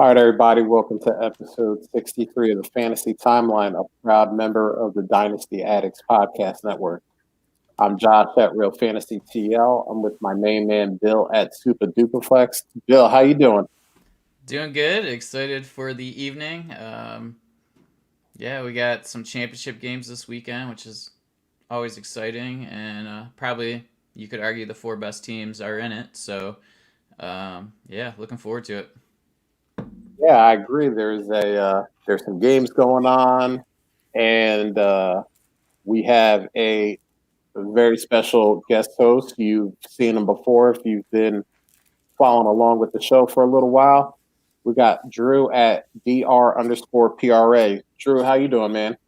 All right, everybody, welcome to episode 63 of the Fantasy Timeline, a proud member of the Dynasty Addicts Podcast Network. I'm Josh at Real Fantasy TL. I'm with my main man, Bill at Super Duperflex. Bill, how you doing? Doing good. Excited for the evening. Yeah, we got some championship games this weekend, which is always exciting, and probably you could argue the four best teams are in it. So, yeah, looking forward to it. Yeah, I agree. There's some games going on, and we have a very special guest host. You've seen him before if you've been following along with the show for a little while. We got Drew at dr_pra. Drew, how you doing, man?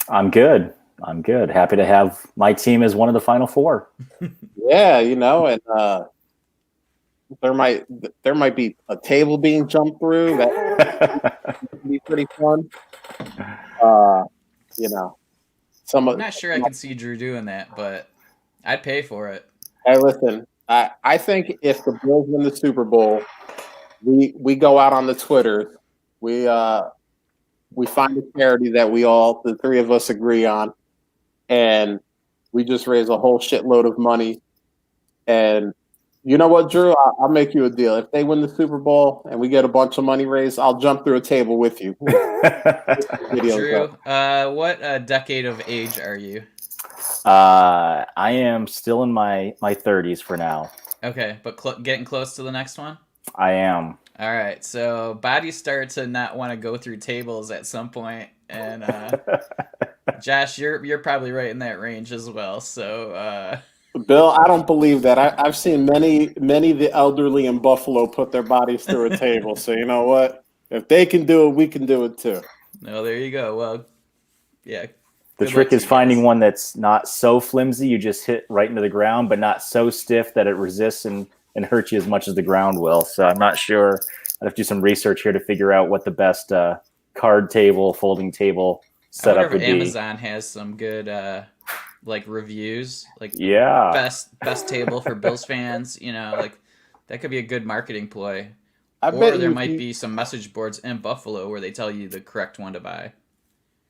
I'm good. I'm good. Happy to have my team as one of the final four. Yeah, and there might be a table being jumped through. That would be pretty fun. You know, I'm not sure I can see Drew doing that, but I'd pay for it. Hey, listen, I think if the Bills win the Super Bowl, we go out on the Twitter, we find a charity that the three of us agree on, and we just raise a whole shitload of money. And you know what, Drew? I'll make you a deal. If they win the Super Bowl and we get a bunch of money raised, I'll jump through a table with you. Drew, what decade of age are you? I am still in my 30s for now. Okay, but getting close to the next one? I am. All right, so bodies start to not want to go through tables at some point, and Josh, you're probably right in that range as well. So, Bill, I don't believe that. I've seen many of the elderly in Buffalo put their bodies through a table. So you know what? If they can do it, we can do it too. No, there you go. Well, yeah. The trick is finding one that's not so flimsy you just hit right into the ground, but not so stiff that it resists and hurts you as much as the ground will. So I'm not sure. I'd have to do some research here to figure out what the best card table, folding table setup would be. Amazon has some good reviews, yeah, best table for Bills fans. Like that could be a good marketing ploy. Or there might be some message boards in Buffalo where they tell you the correct one to buy.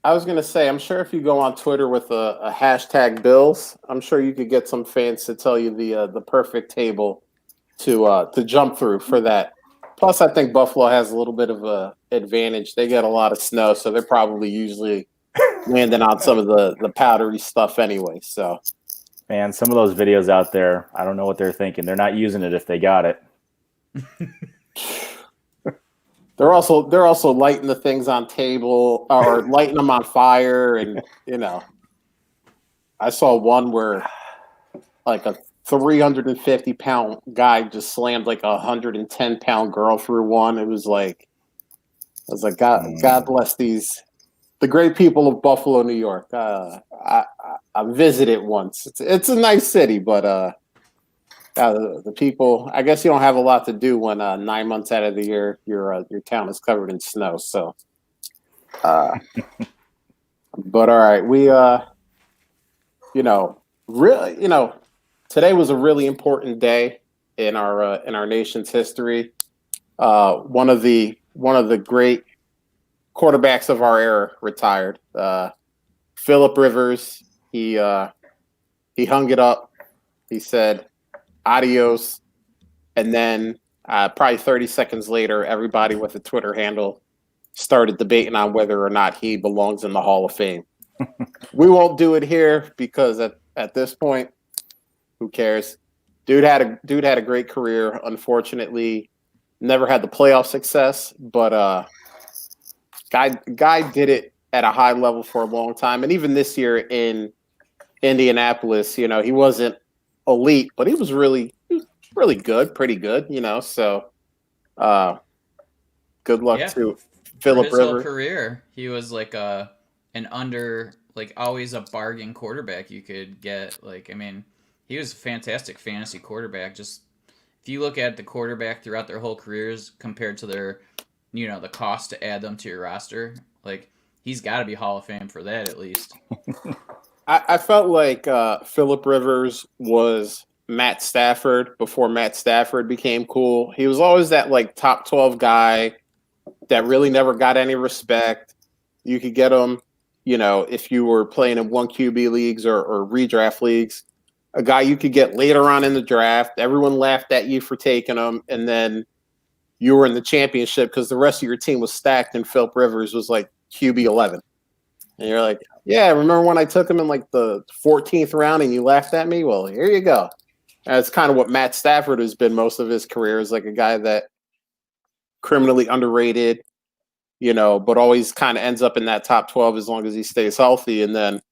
I was going to say, I'm sure if you go on Twitter with a hashtag Bills, I'm sure you could get some fans to tell you the perfect table to jump through for that. Plus, I think Buffalo has a little bit of a advantage. They get a lot of snow, so they're probably usually landing on some of the powdery stuff anyway. So, man, some of those videos out there, I don't know what they're thinking. They're not using it if they got it. They're also lighting the things on table or lighting them on fire, and I saw one where like a 350-pound guy just slammed like a 110-pound girl through one. I was like, God bless the great people of Buffalo, New York. I visited once. It's a nice city, but the people. I guess you don't have a lot to do when 9 months out of the year your town is covered in snow. So, but all right, we today was a really important day in our nation's history. One of the great quarterbacks of our era retired. Phillip Rivers. He hung it up. He said adios, and then probably 30 seconds later, everybody with a Twitter handle started debating on whether or not he belongs in the Hall of Fame. We won't do it here because at this point, who cares? Dude had a great career. Unfortunately, never had the playoff success, but guy did it at a high level for a long time. And even this year in Indianapolis, he wasn't elite, but he was really good, pretty good, So, good luck to Phillip Rivers. For his whole career, he was like always a bargain quarterback you could get. He was a fantastic fantasy quarterback. Just if you look at the quarterback throughout their whole careers compared to their, the cost to add them to your roster, he's got to be Hall of Fame for that at least. I felt like Phillip Rivers was Matt Stafford before Matt Stafford became cool. He was always that top 12 guy that really never got any respect. You could get him, if you were playing in 1 QB leagues or redraft leagues, a guy you could get later on in the draft. Everyone laughed at you for taking him, and then you were in the championship because the rest of your team was stacked and Philip Rivers was like QB 11. And you're like, yeah, remember when I took him in like the 14th round and you laughed at me? Well, here you go. And it's kind of what Matt Stafford has been most of his career, is like a guy that criminally underrated, but always kind of ends up in that top 12 as long as he stays healthy. And then,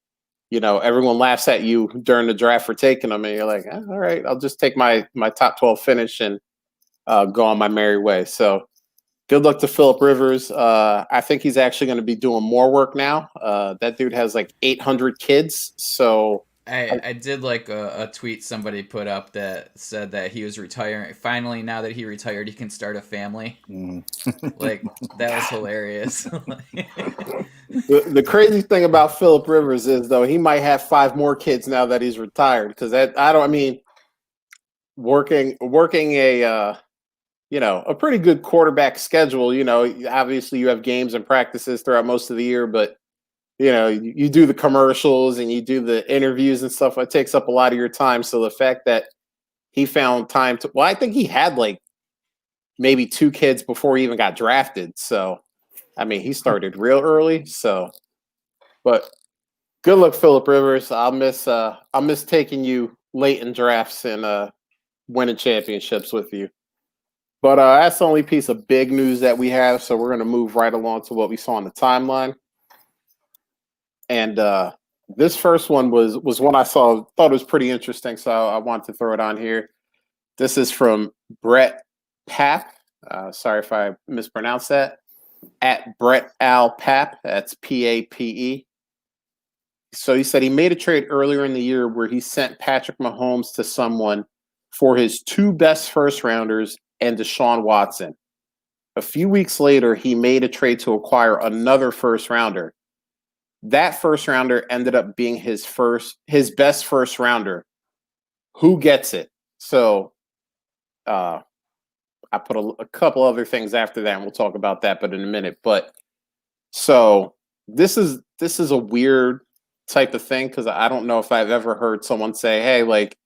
everyone laughs at you during the draft for taking him. And you're like, all right, I'll just take my top 12 finish and go on my merry way. So good luck to Philip Rivers. I think he's actually going to be doing more work now. That dude has like 800 kids. So I did like a tweet somebody put up that said that he was retiring. Finally, now that he retired, he can start a family. Like, that was hilarious. The crazy thing about Philip Rivers is, though, he might have 5 more kids now that he's retired. Because working a a pretty good quarterback schedule. Obviously you have games and practices throughout most of the year, but you do the commercials and you do the interviews and stuff. It takes up a lot of your time. So the fact that he found time to, I think he had like maybe 2 kids before he even got drafted. So, he started real early. So, but good luck, Philip Rivers. I'll miss taking you late in drafts and winning championships with you. But that's the only piece of big news that we have. So we're going to move right along to what we saw on the timeline. And this first one was one I thought was pretty interesting. So I wanted to throw it on here. This is from Brett Papp. Sorry if I mispronounced that. At Brett Al Papp. That's Pape. So he said he made a trade earlier in the year where he sent Patrick Mahomes to someone for his 2 best first rounders and Deshaun Watson. A few weeks later, he made a trade to acquire another first rounder. That first rounder ended up being his best first rounder. Who gets it? So I put a couple other things after that, and we'll talk about that, but in a minute. But so this is a weird type of thing, because I don't know if I've ever heard someone say, hey, like,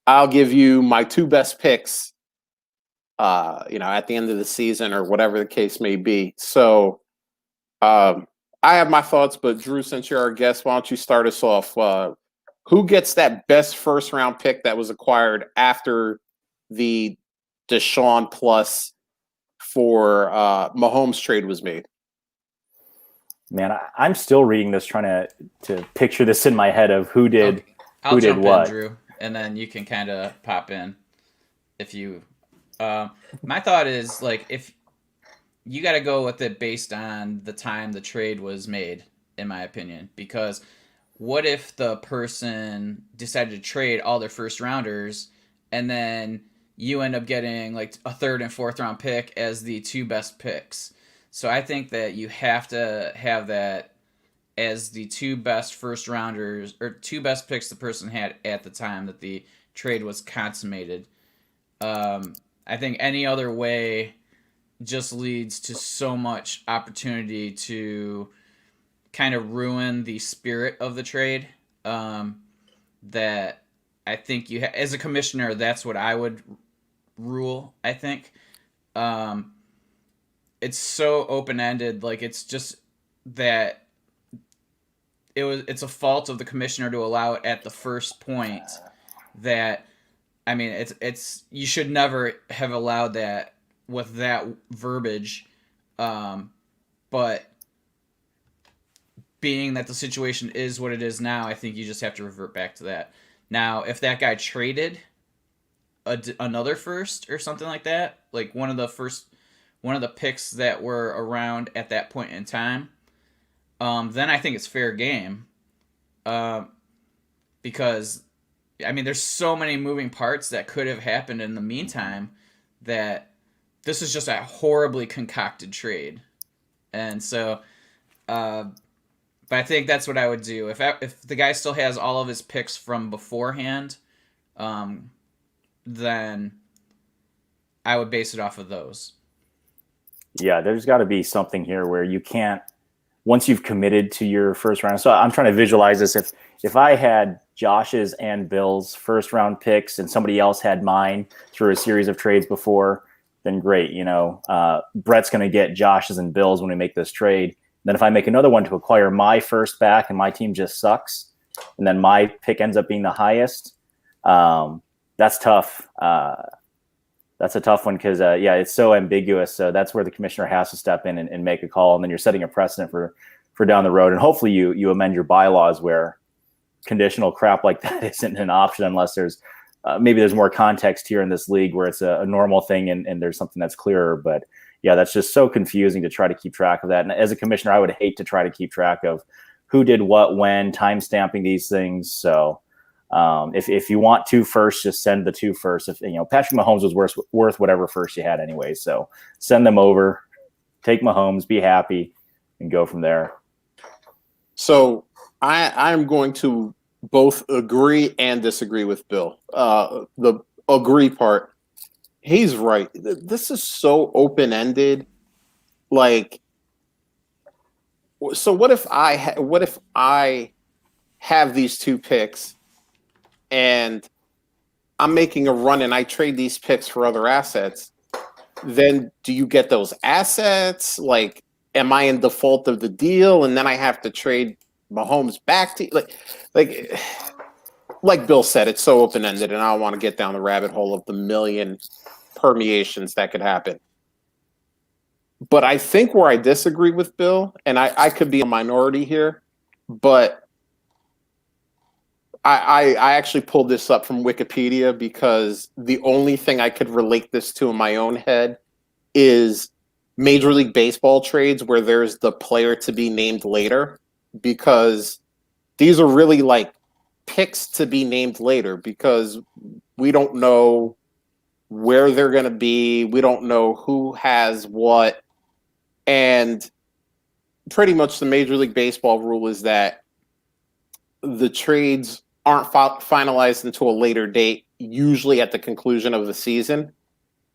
I'll give you my 2 best picks at the end of the season, or whatever the case may be. So I have my thoughts, but Drew, since you're our guest, why don't you start us off? Who gets that best first round pick that was acquired after the Deshaun plus for Mahomes trade was made? Man, I'm still reading this, trying to picture this in my head of who did I'll jump what. in, Drew, and then you can kind of pop in if you. My thought is, like, if you got to go with it based on the time the trade was made, in my opinion, because what if the person decided to trade all their first rounders and then you end up getting like a 3rd and 4th round pick as the 2 best picks? So I think that you have to have that as the 2 best first rounders, or 2 best picks the person had at the time that the trade was consummated. I think any other way just leads to so much opportunity to kind of ruin the spirit of the trade, that I think as a commissioner, that's what I would rule. I think it's so open-ended. Like, it's just that it's a fault of the commissioner to allow it at the first point. That, it's you should never have allowed that with that verbiage, but being that the situation is what it is now, I think you just have to revert back to that. Now, if that guy traded another first or something like that, like one of the picks that were around at that point in time, then I think it's fair game, because there's so many moving parts that could have happened in the meantime that this is just a horribly concocted trade. And so, but I think that's what I would do. If the guy still has all of his picks from beforehand, then I would base it off of those. Yeah, there's got to be something here where you can't, once you've committed to your first round. So I'm trying to visualize this. If I had Josh's and Bill's first round picks and somebody else had mine through a series of trades before, then great. Brett's going to get Josh's and Bill's when we make this trade. Then if I make another one to acquire my first back and my team just sucks, and then my pick ends up being the highest, that's tough. That's a tough one because, it's so ambiguous. So that's where the commissioner has to step in and make a call. And then you're setting a precedent for down the road. And hopefully you amend your bylaws where conditional crap like that isn't an option unless there's maybe there's more context here in this league where it's a normal thing and there's something that's clearer. But yeah, that's just so confusing to try to keep track of that. And as a commissioner, I would hate to try to keep track of who did what, when, time stamping these things. So if you want 2 firsts, just send the 2 firsts. If Patrick Mahomes was worth whatever first you had anyway, so send them over, take Mahomes, be happy, and go from there. So I'm going to both agree and disagree with Bill. The agree part, he's right. This is so open-ended. Like, so what if I have these 2 picks and I'm making a run and I trade these picks for other assets? Then do you get those assets? Like, am I in default of the deal? And then I have to trade Mahomes back to you? Like Bill said, it's so open-ended, and I don't want to get down the rabbit hole of the million permeations that could happen. But I think where I disagree with Bill, and I could be a minority here, but I actually pulled this up from Wikipedia because the only thing I could relate this to in my own head is Major League Baseball trades where there's the player to be named later, because these are really like picks to be named later because we don't know where they're going to be. We don't know who has what. And pretty much the Major League Baseball rule is that the trades aren't finalized until a later date, usually at the conclusion of the season.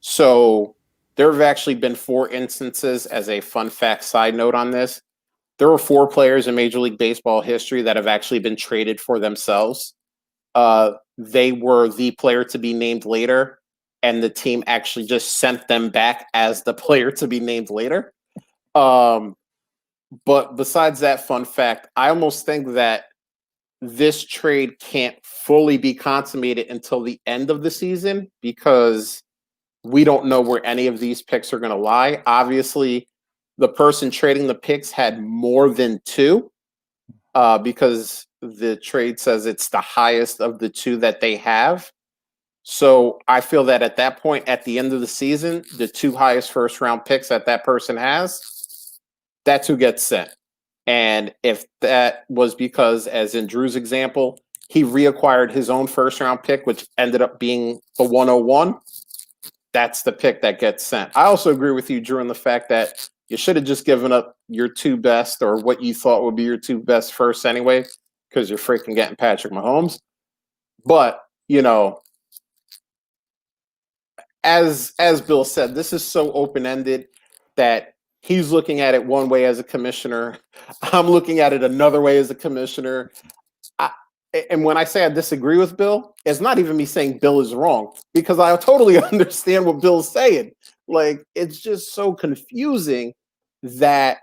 So there have actually been 4 instances, as a fun fact side note on this. There were 4 players in Major League Baseball history that have actually been traded for themselves. They were the player to be named later, and the team actually just sent them back as the player to be named later. But besides that fun fact, I almost think that this trade can't fully be consummated until the end of the season because we don't know where any of these picks are going to lie. Obviously, the person trading the picks had more than 2 because the trade says it's the highest of the 2 that they have. So I feel that at that point, at the end of the season, the 2 highest first round picks that person has, that's who gets sent. And if that was because, as in Drew's example, he reacquired his own first round pick, which ended up being the 101, that's the pick that gets sent. I also agree with you, Drew, in the fact that you should have just given up your 2 best, or what you thought would be your 2 best first anyway, because you're freaking getting Patrick Mahomes. But, as Bill said, this is so open-ended that he's looking at it one way as a commissioner. I'm looking at it another way as a commissioner. And when I say I disagree with Bill, it's not even me saying Bill is wrong, because I totally understand what Bill's saying. Like, it's just so confusing that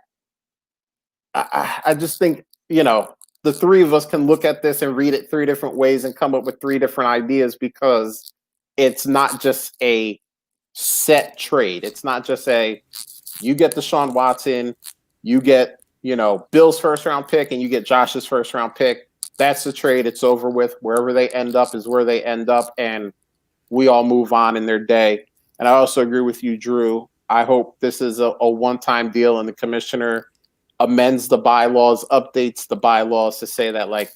I just think, the 3 of us can look at this and read it 3 different ways and come up with 3 different ideas, because it's not just a set trade. It's not just you get Deshaun Watson, you get, Bill's first round pick, and you get Josh's first round pick. That's the trade. It's over with. Wherever they end up is where they end up, and we all move on in their day. And I also agree with you, Drew. I hope this is a one-time deal, and the commissioner amends the bylaws, updates the bylaws to say that, like,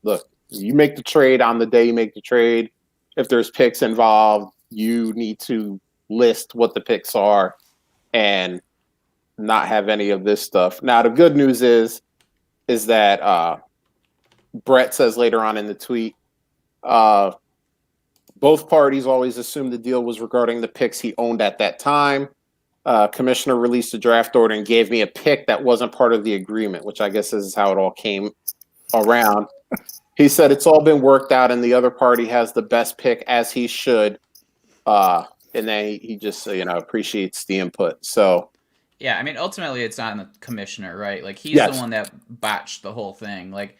look, you make the trade on the day you make the trade. If there's picks involved, you need to list what the picks are and not have any of this stuff. Now, the good news is that Brett says later on in the tweet, both parties always assumed the deal was regarding the picks he owned at that time. commissioner released a draft order and gave me a pick that wasn't part of the agreement, which I guess is how it all came around. He said it's all been worked out and the other party has the best pick, as he should. And then he just, appreciates the input. So, Yeah, I mean, ultimately, it's on the commissioner, right? Like, he's the yes. one that botched the whole thing. Like,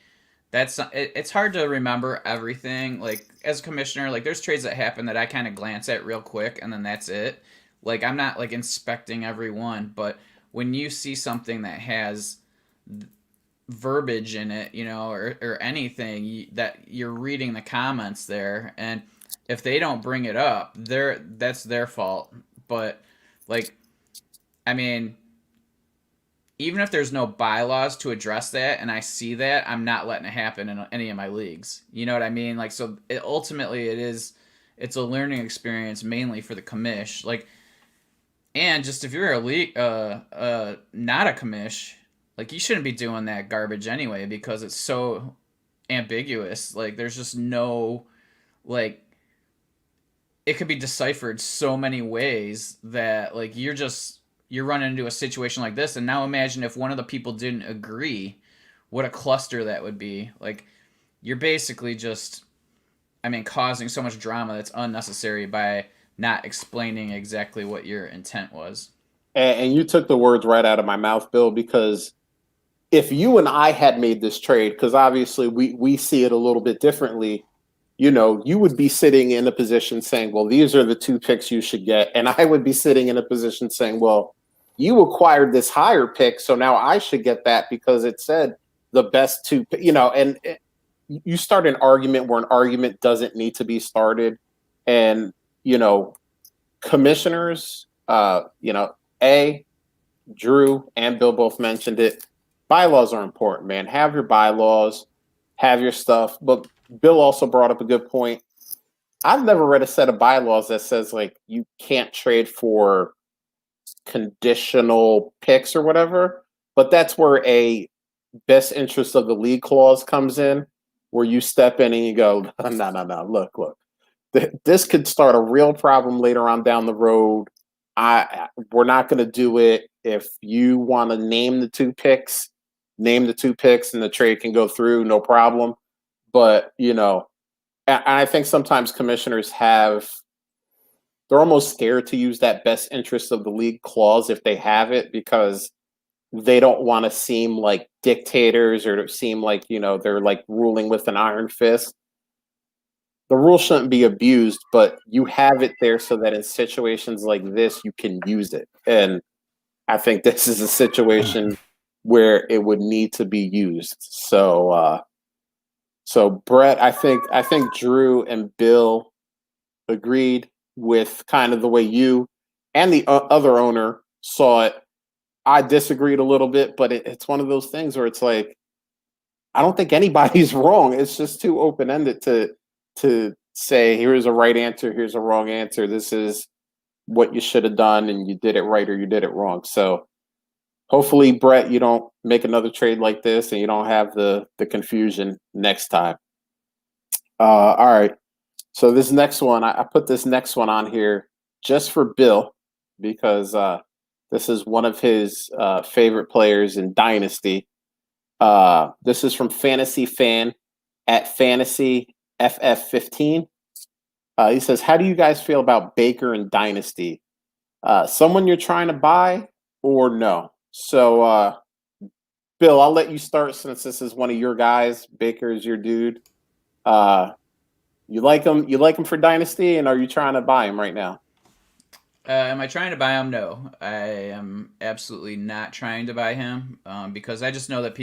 it's hard to remember everything. Like, as a commissioner, like, there's trades that happen that I kind of glance at real quick, and then that's it. Like, I'm not like inspecting every one, but when you see something that has verbiage in it, or anything that you're reading the comments there, and if they don't bring it up, that's their fault. But like, I mean, even if there's no bylaws to address that and I see that, I'm not letting it happen in any of my leagues. You know what I mean? Like, so ultimately it's a learning experience mainly for the commish. Like, and just if you're a league, not a commish, like, you shouldn't be doing that garbage anyway, because it's so ambiguous. Like, there's just no, like, it could be deciphered so many ways that, like, you're running into a situation like this. And now imagine if one of the people didn't agree, what a cluster that would be. Like, you're basically just, I mean, causing so much drama that's unnecessary by not explaining exactly what your intent was. And you took the words right out of my mouth, Bill, because if you and I had made this trade, because obviously we see it a little bit differently, you would be sitting in a position saying, well, these are the 2 picks you should get. And I would be sitting in a position saying, well, you acquired this higher pick, so now I should get that because it said the best 2, and you start an argument where an argument doesn't need to be started. And, commissioners, Drew and Bill both mentioned it. Bylaws are important, man. Have your bylaws, have your stuff. But Bill also brought up a good point. I've never read a set of bylaws that says, like, you can't trade for conditional picks or whatever. But that's where a best interest of the league clause comes in, where you step in and you go, no, look. This could start a real problem later on down the road. We're not going to do it. If you want to name the 2 picks, and the trade can go through, no problem. But, I think sometimes commissioners they're almost scared to use that best interest of the league clause if they have it, because they don't want to seem like dictators or to seem like, they're like ruling with an iron fist. The rule shouldn't be abused, but you have it there so that in situations like this, you can use it. And I think this is a situation where it would need to be used. So Brett, I think Drew and Bill agreed with kind of the way you and the other owner saw it. I disagreed a little bit, but it's one of those things where it's like, I don't think anybody's wrong. It's just too open ended to say here's a right answer, here's a wrong answer. This is what you should have done, and you did it right or you did it wrong. So hopefully, Brett, you don't make another trade like this and you don't have the confusion next time. All right. So this next one, I put this next one on here just for Bill, because this is one of his favorite players in Dynasty. This is from Fantasy Fan at Fantasy FF15. He says, how do you guys feel about Baker in Dynasty? Someone you're trying to buy or no? So, Bill, I'll let you start since this is one of your guys. Baker is your dude. You like him? You like him for Dynasty, and are you trying to buy him right now? Am I trying to buy him? No, I am absolutely not trying to buy him, because I just know that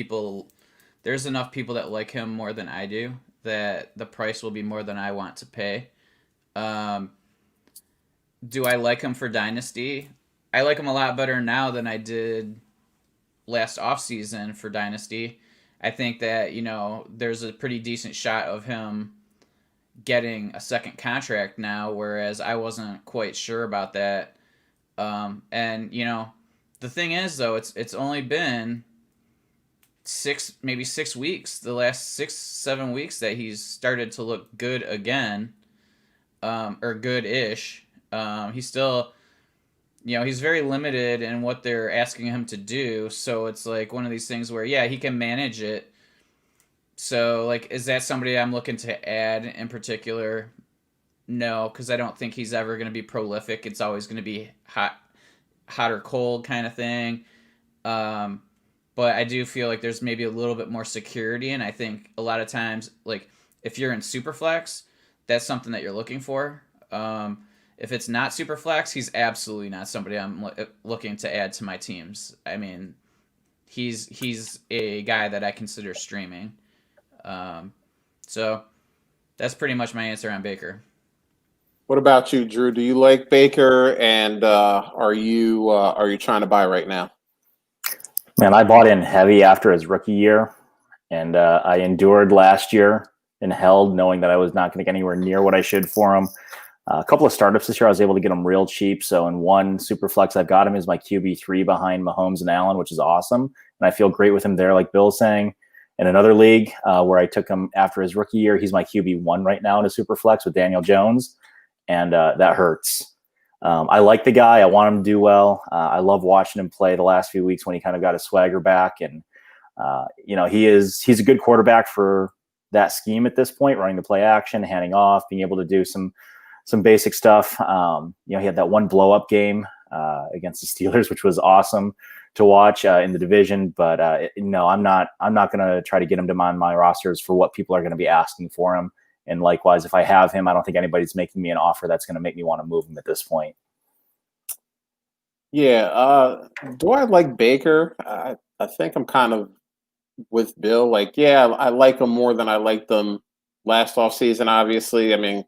there's enough people that like him more than I do, that the price will be more than I want to pay. Do I like him for Dynasty? I like him a lot better now than I did last offseason for Dynasty. I think that, there's a pretty decent shot of him getting a second contract now, whereas I wasn't quite sure about that. And, the thing is, though, it's only been maybe 6 weeks, the last 6-7 weeks, that he's started to look good again, or good-ish. He's still he's very limited in what they're asking him to do. So it's like one of these things where, yeah, he can manage it. So, like, is that somebody I'm looking to add in particular? No, because I don't think he's ever going to be prolific. It's always going to be hot or cold kind of thing. Um, but I do feel like there's maybe a little bit more security, and I think a lot of times, like, if you're in Superflex, that's something that you're looking for. If it's not Superflex, he's absolutely not somebody I'm looking to add to my teams. I mean, he's a guy that I consider streaming. So that's pretty much my answer on Baker. What about you, Drew? Do you like Baker, and are you trying to buy right now? Man, I bought in heavy after his rookie year, and I endured last year and held, knowing that I was not going to get anywhere near what I should for him. A couple of startups this year, I was able to get him real cheap. So in one Superflex, I've got him as my QB3 behind Mahomes and Allen, which is awesome. And I feel great with him there, like Bill's saying. In another league where I took him after his rookie year, he's my QB1 right now in a Superflex with Daniel Jones. And that hurts. I like the guy. I want him to do well. I love watching him play the last few weeks when he kind of got his swagger back. And, he's a good quarterback for that scheme at this point, running the play action, handing off, being able to do some basic stuff. He had that one blow up game against the Steelers, which was awesome to watch in the division. But no, I'm not going to try to get him to my rosters for what people are going to be asking for him. And likewise, if I have him, I don't think anybody's making me an offer that's going to make me want to move him at this point. Yeah. Do I like Baker? I think I'm kind of with Bill. Like, yeah, I like him more than I liked them last offseason, obviously. I mean,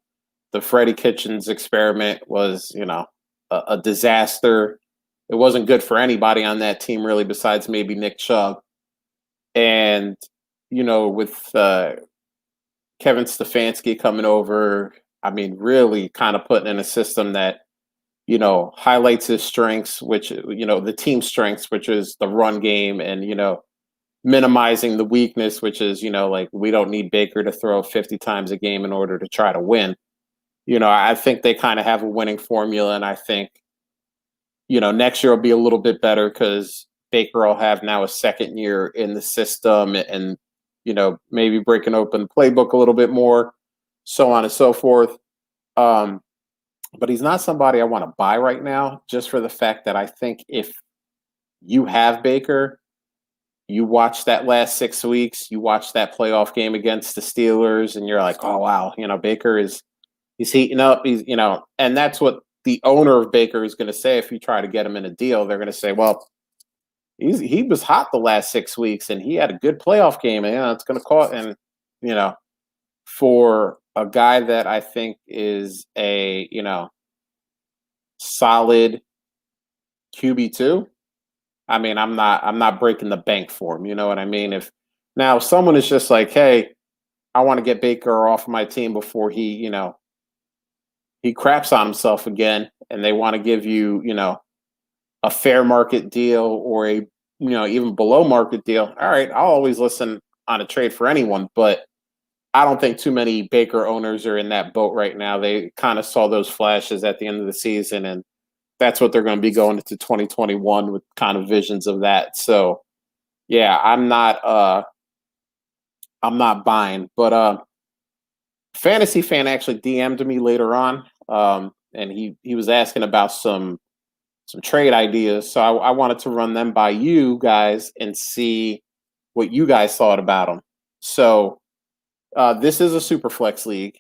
the Freddie Kitchens experiment was, a disaster. It wasn't good for anybody on that team, really, besides maybe Nick Chubb. And, with Kevin Stefanski coming over, I mean, really kind of putting in a system that, highlights his strengths, which, the team strengths, which is the run game, and, minimizing the weakness, which is, like, we don't need Baker to throw 50 times a game in order to try to win. I think they kind of have a winning formula, and I think, next year will be a little bit better because Baker will have now a second year in the system and, maybe breaking open the playbook a little bit more, so on and so forth. But he's not somebody I want to buy right now, just for the fact that I think if you have Baker, you watch that last 6 weeks, you watch that playoff game against the Steelers, and you're like, oh, wow, Baker he's heating up. And that's what the owner of Baker is going to say if you try to get him in a deal. They're going to say, well, he was hot the last 6 weeks, and he had a good playoff game, and it's going to cost. And for a guy that I think is a solid QB2, I mean, I'm not breaking the bank for him. You know what I mean? If someone is just like, hey, I want to get Baker off my team before he craps on himself again, and they want to give you a fair market deal or a even below market deal, all right, I'll always listen on a trade for anyone. But I don't think too many Baker owners are in that boat right now. They kind of saw those flashes at the end of the season, and that's what they're going to be going into 2021 with, kind of visions of that. So yeah, I'm not buying. But Fantasy Fan actually DM'd me later on, and he was asking about some trade ideas. So I wanted to run them by you guys and see what you guys thought about them. So this is a super flex league.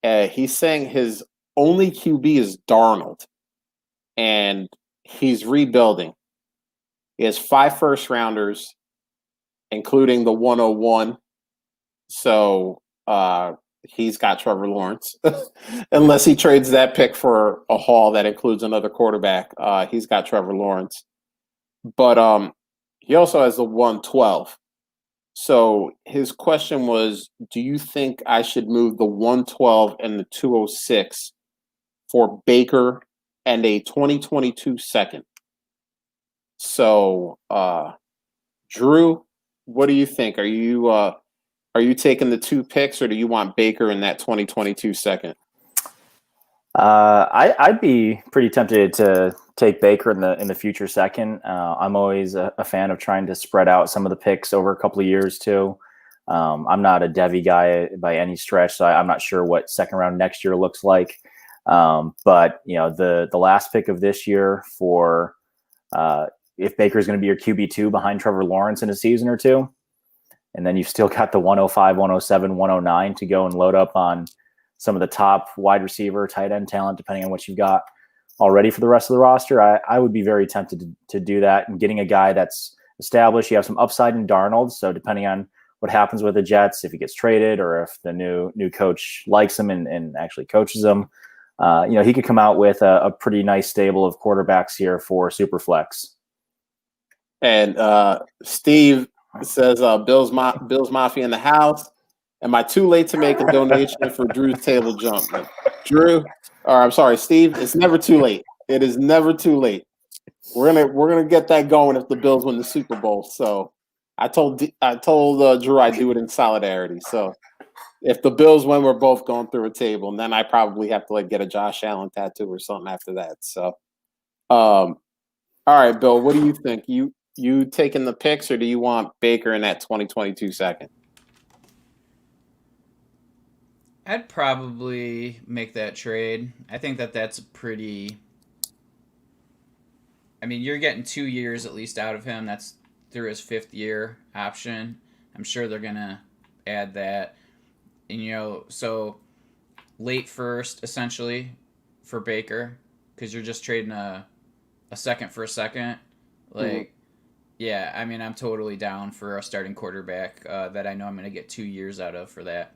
He's saying his only QB is Darnold, and he's rebuilding. He has 5 first rounders, including the 101. So he's got Trevor Lawrence. Unless he trades that pick for a haul that includes another quarterback, he's got Trevor Lawrence. But he also has the 112. So his question was, do you think I should move the 112 and the 206 for Baker and a 2022 second? So Drew, what do you think? Are you taking the 2 picks, or do you want Baker in that 2022 second? I'd be pretty tempted to take Baker in the future second. I'm always a fan of trying to spread out some of the picks over a couple of years too. I'm not a Devy guy by any stretch, so I'm not sure what second round next year looks like. But the last pick of this year for if Baker's going to be your QB2 behind Trevor Lawrence in a season or two, and then you've still got the 105, 107, 109 to go and load up on some of the top wide receiver, tight end talent, depending on what you've got already for the rest of the roster. I would be very tempted to do that, and getting a guy that's established. You have some upside in Darnold, so depending on what happens with the Jets, if he gets traded or if the new coach likes him and actually coaches him, he could come out with a pretty nice stable of quarterbacks here for Superflex. And Steve says, Bills Mafia in the house. Am I too late to make a donation for Drew's table jump? Steve, it's never too late. It is never too late. We're gonna get that going if the Bills win the Super Bowl. So I told Drew I'd do it in solidarity. So if the Bills win, we're both going through a table, and then I probably have to get a Josh Allen tattoo or something after that. So, all right, Bill, what do you think? You taking the picks, or do you want Baker in that 2022 second? I'd probably make that trade. I think that's pretty. I mean, you're getting 2 years at least out of him. That's through his 5th year option. I'm sure they're gonna add that, and so late first essentially for Baker, because you're just trading a second for a second. Yeah, I mean, I'm totally down for a starting quarterback that I know I'm gonna get 2 years out of for that.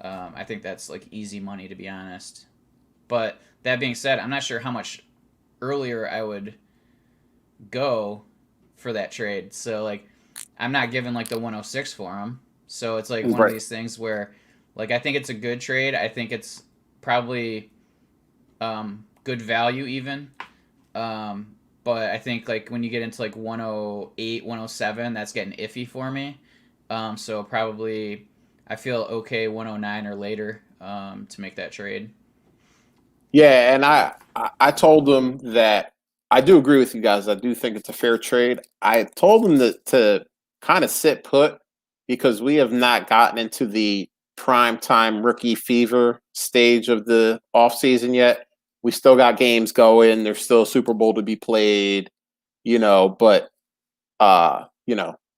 I think that's easy money, to be honest. But that being said, I'm not sure how much earlier I would go for that trade. So I'm not giving the 106 for him. So it's one of these things where I think it's a good trade. I think it's probably good value even. But I think when you get into 108, 107, that's getting iffy for me. So probably I feel okay 109 or later to make that trade. Yeah, and I told them that I do agree with you guys. I do think it's a fair trade. I told them to kind of sit put because we have not gotten into the prime time rookie fever stage of the offseason yet. We still got games going. There's still a Super Bowl to be played, but the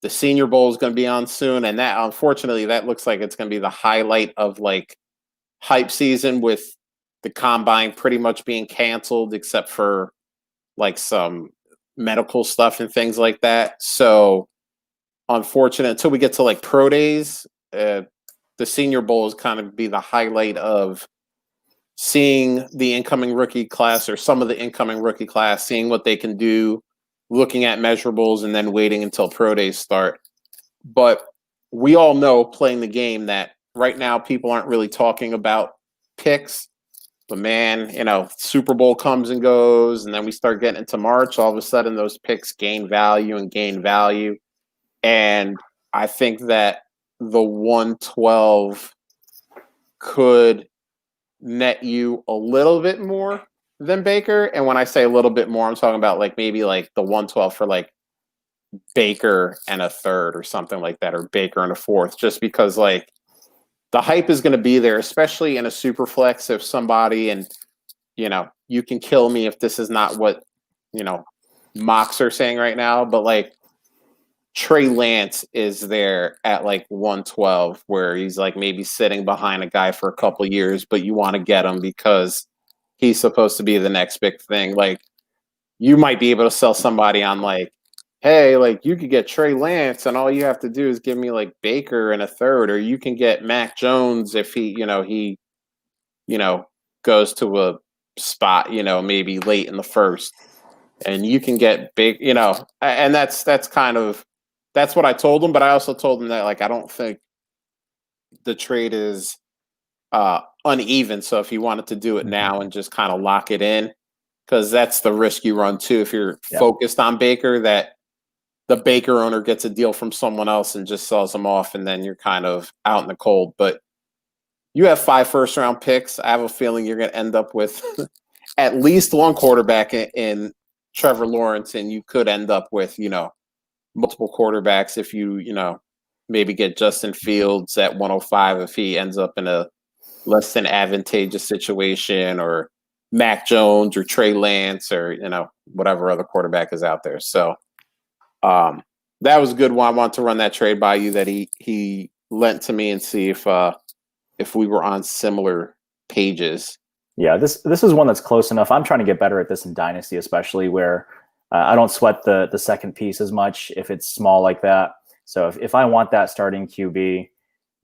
Senior Bowl is going to be on soon, and that unfortunately that looks like it's going to be the highlight of hype season, with the combine pretty much being canceled except for some medical stuff and things like that. So unfortunate until we get to pro days, the Senior Bowl is kind of be the highlight of seeing the incoming rookie class or some of the incoming rookie class, seeing what they can do, looking at measurables, and then waiting until pro days start. But we all know playing the game that right now people aren't really talking about picks. But man, Super Bowl comes and goes, and then we start getting into March. All of a sudden, those picks gain value. And I think that the 112 could net you a little bit more than Baker. And when I say a little bit more, I'm talking about maybe the 112 for Baker and a third or something like that, or Baker and a fourth, just because the hype is going to be there, especially in a super flex. If somebody, and you can kill me if this is not what mocks are saying right now, but Trey Lance is there at 112, where he's maybe sitting behind a guy for a couple years, but you want to get him because he's supposed to be the next big thing. You might be able to sell somebody on hey, you could get Trey Lance, and all you have to do is give me Baker and a third, or you can get Mac Jones if he goes to a spot, maybe late in the first, and you can get big, and that's what I told him. But I also told him that I don't think the trade is uneven. So if you wanted to do it now and just kind of lock it in, because that's the risk you run too if you're focused on Baker, that the Baker owner gets a deal from someone else and just sells them off, and then you're kind of out in the cold. But you have 5 first-round picks. I have a feeling you're going to end up with at least one quarterback in Trevor Lawrence, and you could end up with, multiple quarterbacks if you, maybe get Justin Fields at 105 if he ends up in a less than advantageous situation, or Mac Jones or Trey Lance, or, whatever other quarterback is out there. So that was a good one. I want to run that trade by you that he lent to me and see if we were on similar pages. Yeah, this is one that's close enough. I'm trying to get better at this in Dynasty, especially where I don't sweat the second piece as much if it's small like that. So if I want that starting QB,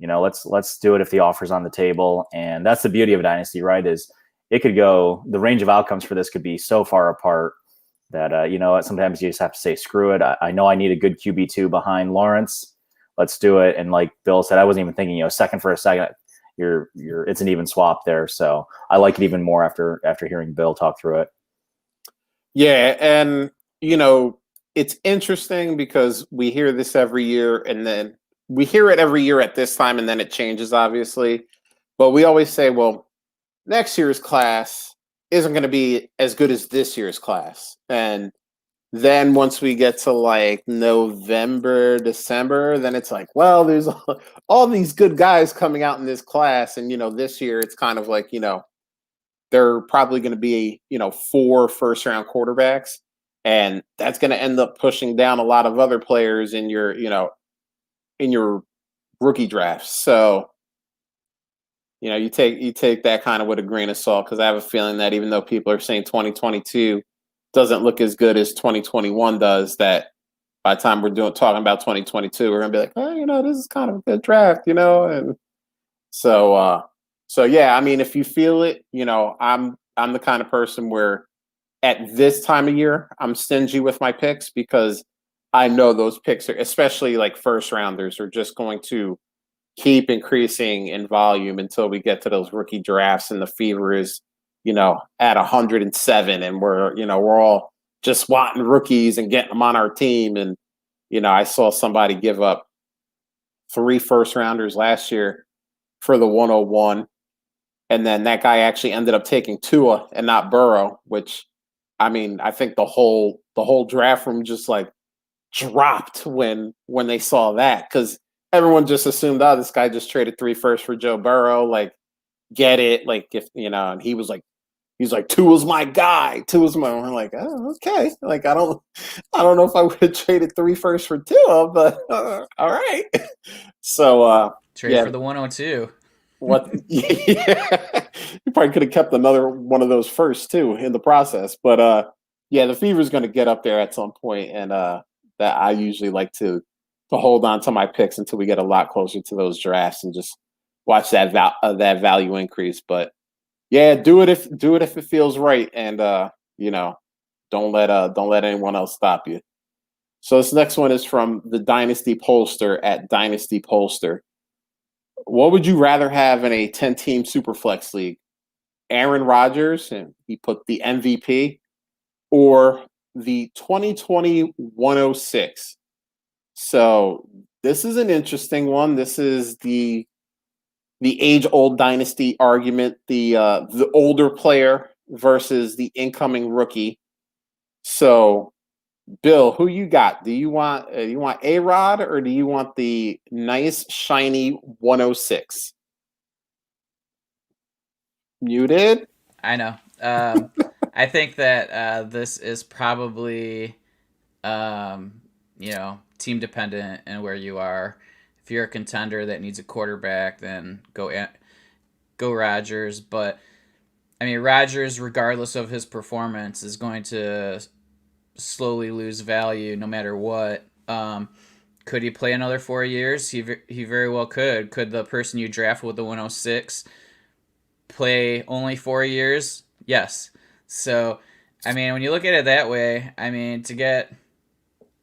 let's do it if the offer's on the table. And that's the beauty of a Dynasty, right? Is it could go, the range of outcomes for this could be so far apart that, sometimes you just have to say, screw it. I know I need a good QB2 behind Lawrence. Let's do it. And like Bill said, I wasn't even thinking, second for a second, it's an even swap there. So I like it even more after hearing Bill talk through it. Yeah. And, it's interesting because we hear this every year, and then we hear it every year at this time, and then it changes, obviously. But we always say, well, next year's class isn't going to be as good as this year's class. And then once we get to like November, December, then it's like, well, there's all these good guys coming out in this class. And, this year it's kind of like, there are probably going to be, 4 first-round quarterbacks. And that's going to end up pushing down a lot of other players in your, in your rookie drafts. So, you take that kind of with a grain of salt, because I have a feeling that even though people are saying 2022 doesn't look as good as 2021 does, that by the time we're talking about 2022, we're gonna be like, oh, this is kind of a good draft, and so yeah, I mean, if you feel it, I'm the kind of person where at this time of year I'm stingy with my picks, because I know those picks are, especially like first rounders, are just going to keep increasing in volume until we get to those rookie drafts and the fever is, at 107, and we're all just wanting rookies and getting them on our team. And, I saw somebody give up 3 first rounders last year for the 101. And then that guy actually ended up taking Tua and not Burrow, which, I mean, I think the whole draft room just like dropped when they saw that, because everyone just assumed, this guy just traded 3 firsts for Joe Burrow. Like, get it? Like, if and he's like, Tua's my guy. Tua's my. I'm like, oh, okay. Like, I don't know if I would have traded 3 firsts for Tua, but all right. So Trade for the 102. What? Yeah, you probably could have kept another one of those first too in the process. But yeah, the fever is going to get up there at some point, and that I usually like to hold on to my picks until we get a lot closer to those drafts and just watch that value increase. But yeah, do it if it feels right, and don't let anyone else stop you. So this next one is from the Dynasty Pollster at Dynasty Pollster. What would you rather have in a 10-team Superflex league? Aaron Rodgers, and he put the MVP, or the 2020 106? So this is an interesting one. This is the age-old dynasty argument, the older player versus the incoming rookie. So, Bill, who you got? Do you want A-Rod, or do you want the nice shiny 106? Muted? I know. I think that this is probably, team dependent and where you are. If you're a contender that needs a quarterback, then go Rodgers. But I mean, Rodgers, regardless of his performance, is going to slowly lose value no matter what. Could he play another 4 years? He very well could. Could the person you draft with the 106 play only 4 years? Yes. So, I mean, when you look at it that way, I mean, to get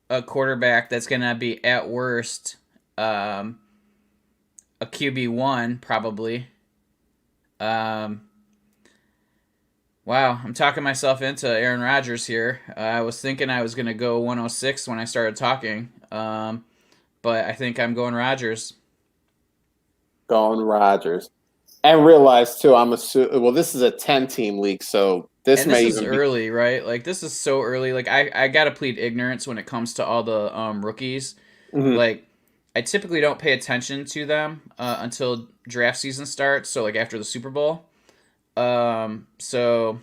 a quarterback that's going to be at worst a QB1 probably. Wow, I'm talking myself into Aaron Rodgers here. I was thinking I was going to go 106 when I started talking, but I think I'm going Rodgers. Going Rodgers. And realize, too, I'm assuming, well, this is a 10-team league, so This And this may is even be. early, right? Like this is so early. Like I gotta plead ignorance when it comes to all the rookies. Mhm. Like I typically don't pay attention to them until draft season starts. So like after the Super Bowl. So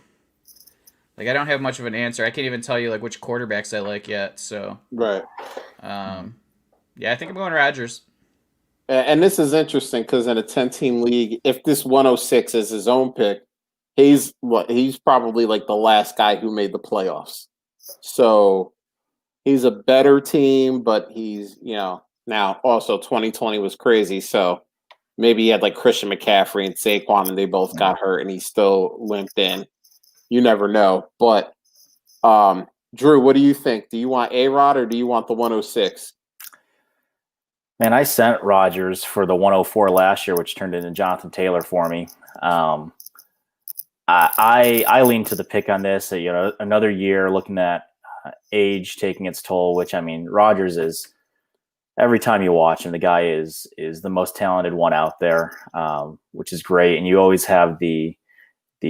like I don't have much of an answer. I can't even tell you like which quarterbacks I like yet. So Right. um, yeah, I think I'm going Rodgers. And this is interesting because in a 10-team league, if this 106 is his own pick, he's probably like the last guy who made the playoffs. So he's a better team, but he's, now also 2020 was crazy. So maybe he had like Christian McCaffrey and Saquon and they both got hurt and he still limped in. You never know. But Drew, what do you think? Do you want A-Rod or do you want the 106? Man, I sent Rodgers for the 104 last year, which turned into Jonathan Taylor for me. I lean to the pick on this. Another year looking at age taking its toll. Which I mean, Rodgers is every time you watch him, the guy is the most talented one out there, which is great. And you always have the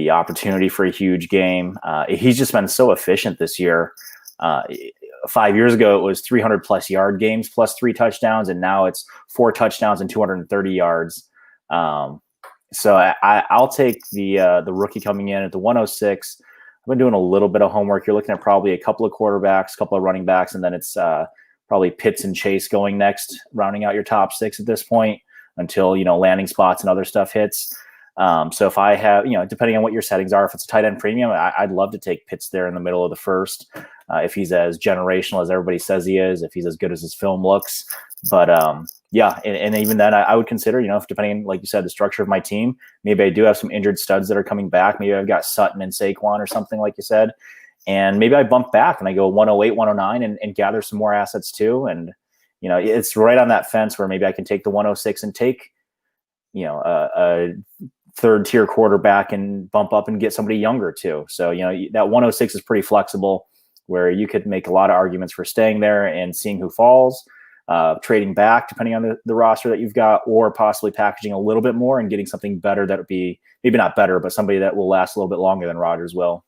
opportunity for a huge game. He's just been so efficient this year. 5 years ago, it was 300 plus yard games plus 3 touchdowns, and now it's 4 touchdowns and 230 yards. So I'll take the rookie coming in at the 106. I've been doing a little bit of homework. You're looking at probably a couple of quarterbacks, a couple of running backs, and then it's probably Pitts and Chase going next, rounding out your top 6 at this point until landing spots and other stuff hits. So if I have, depending on what your settings are, if it's a tight end premium, I'd love to take Pitts there in the middle of the first. If he's as generational as everybody says he is, if he's as good as his film looks. But yeah, and even then, I would consider, if depending, like you said, the structure of my team, maybe I do have some injured studs that are coming back. Maybe I've got Sutton and Saquon or something like you said. And maybe I bump back and I go 108, 109 and gather some more assets too. And, it's right on that fence where maybe I can take the 106 and take, a third tier quarterback and bump up and get somebody younger too. So, that 106 is pretty flexible where you could make a lot of arguments for staying there and seeing who falls, trading back depending on the roster that you've got, or possibly packaging a little bit more and getting something better that would be maybe not better, but somebody that will last a little bit longer than Rodgers will.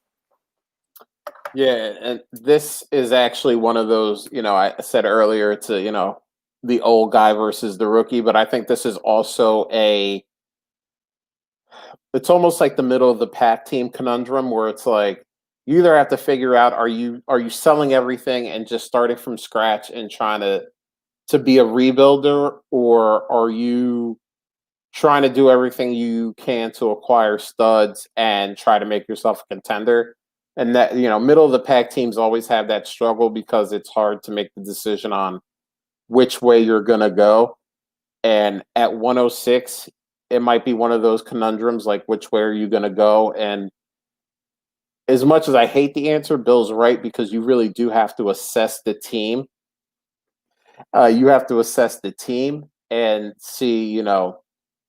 Yeah, and this is actually one of those, I said earlier to, the old guy versus the rookie, but I think this is also it's almost like the middle of the pack team conundrum where it's like you either have to figure out are you selling everything and just starting from scratch and trying to be a rebuilder, or are you trying to do everything you can to acquire studs and try to make yourself a contender? And that, middle of the pack teams always have that struggle because it's hard to make the decision on which way you're going to go. And at 106, it might be one of those conundrums like which way are you going to go? And as much as I hate the answer, Bill's right because you really do have to assess the team. You have to assess the team and see,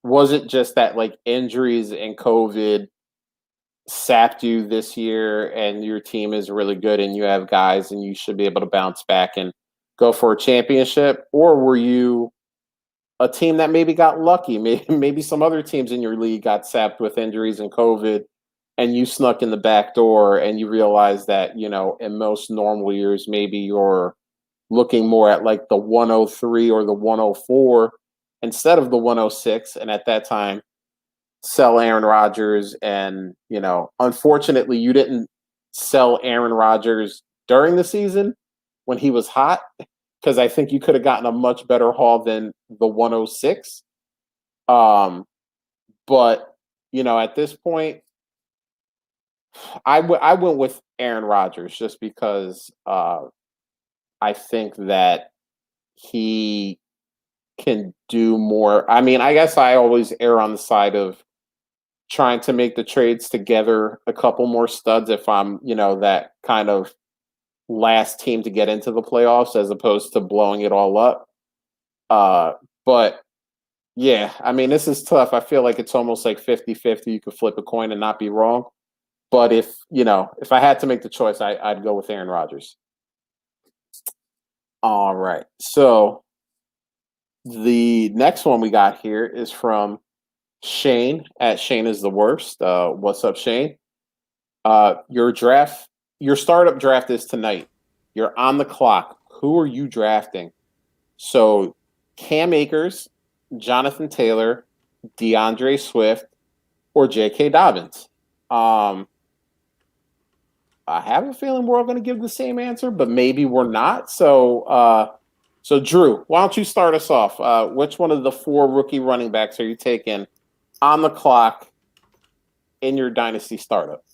was it just that like injuries and COVID sapped you this year and your team is really good and you have guys and you should be able to bounce back and go for a championship? Or were you a team that maybe got lucky? Maybe some other teams in your league got sapped with injuries and COVID and you snuck in the back door and you realized that, in most normal years, maybe you're looking more at like the 103 or the 104 instead of the 106. And at that time, sell Aaron Rodgers. And, unfortunately, you didn't sell Aaron Rodgers during the season when he was hot, because I think you could have gotten a much better haul than the 106. But, at this point, I went with Aaron Rodgers just because I think that he can do more. I mean, I guess I always err on the side of trying to make the trades together a couple more studs if I'm, that kind of last team to get into the playoffs as opposed to blowing it all up. But yeah, I mean, this is tough. I feel like it's almost like 50-50. You could flip a coin and not be wrong. But if I had to make the choice, I'd go with Aaron Rodgers. All right. So the next one we got here is from Shane at Shane is the worst. What's up, Shane? Your startup draft is tonight. You're on the clock. Who are you drafting? So Cam Akers, Jonathan Taylor, DeAndre Swift, or J.K. Dobbins. I have a feeling we're all going to give the same answer, but maybe we're not. So Drew, why don't you start us off? Which one of the 4 rookie running backs are you taking on the clock in your dynasty startup?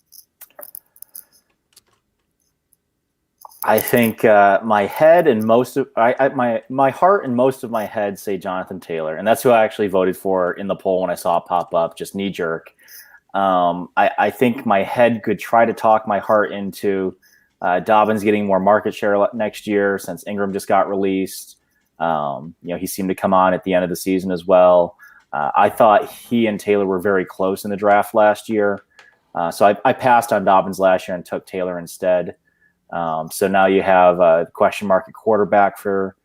I think my head and most of my heart and most of my head say Jonathan Taylor, and that's who I actually voted for in the poll when I saw it pop up. Just knee jerk. I think my head could try to talk my heart into Dobbins getting more market share next year since Ingram just got released. He seemed to come on at the end of the season as well. I thought he and Taylor were very close in the draft last year, so I passed on Dobbins last year and took Taylor instead. So now you have a question mark at quarterback for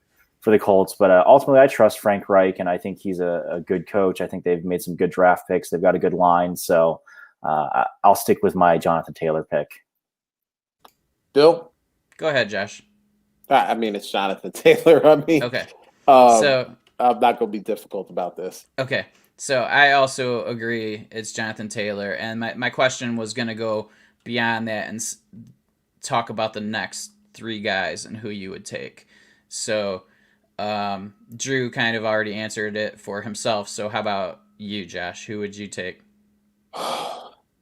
the Colts. But ultimately, I trust Frank Reich, and I think he's a good coach. I think they've made some good draft picks. They've got a good line. So I'll stick with my Jonathan Taylor pick. Bill? Go ahead, Josh. I mean, it's Jonathan Taylor. Okay. So I'm not going to be difficult about this. Okay. So I also agree it's Jonathan Taylor. And my question was going to go beyond that and talk about the next 3 guys and who you would take. So Drew kind of already answered it for himself. So how about you, Josh? Who would you take?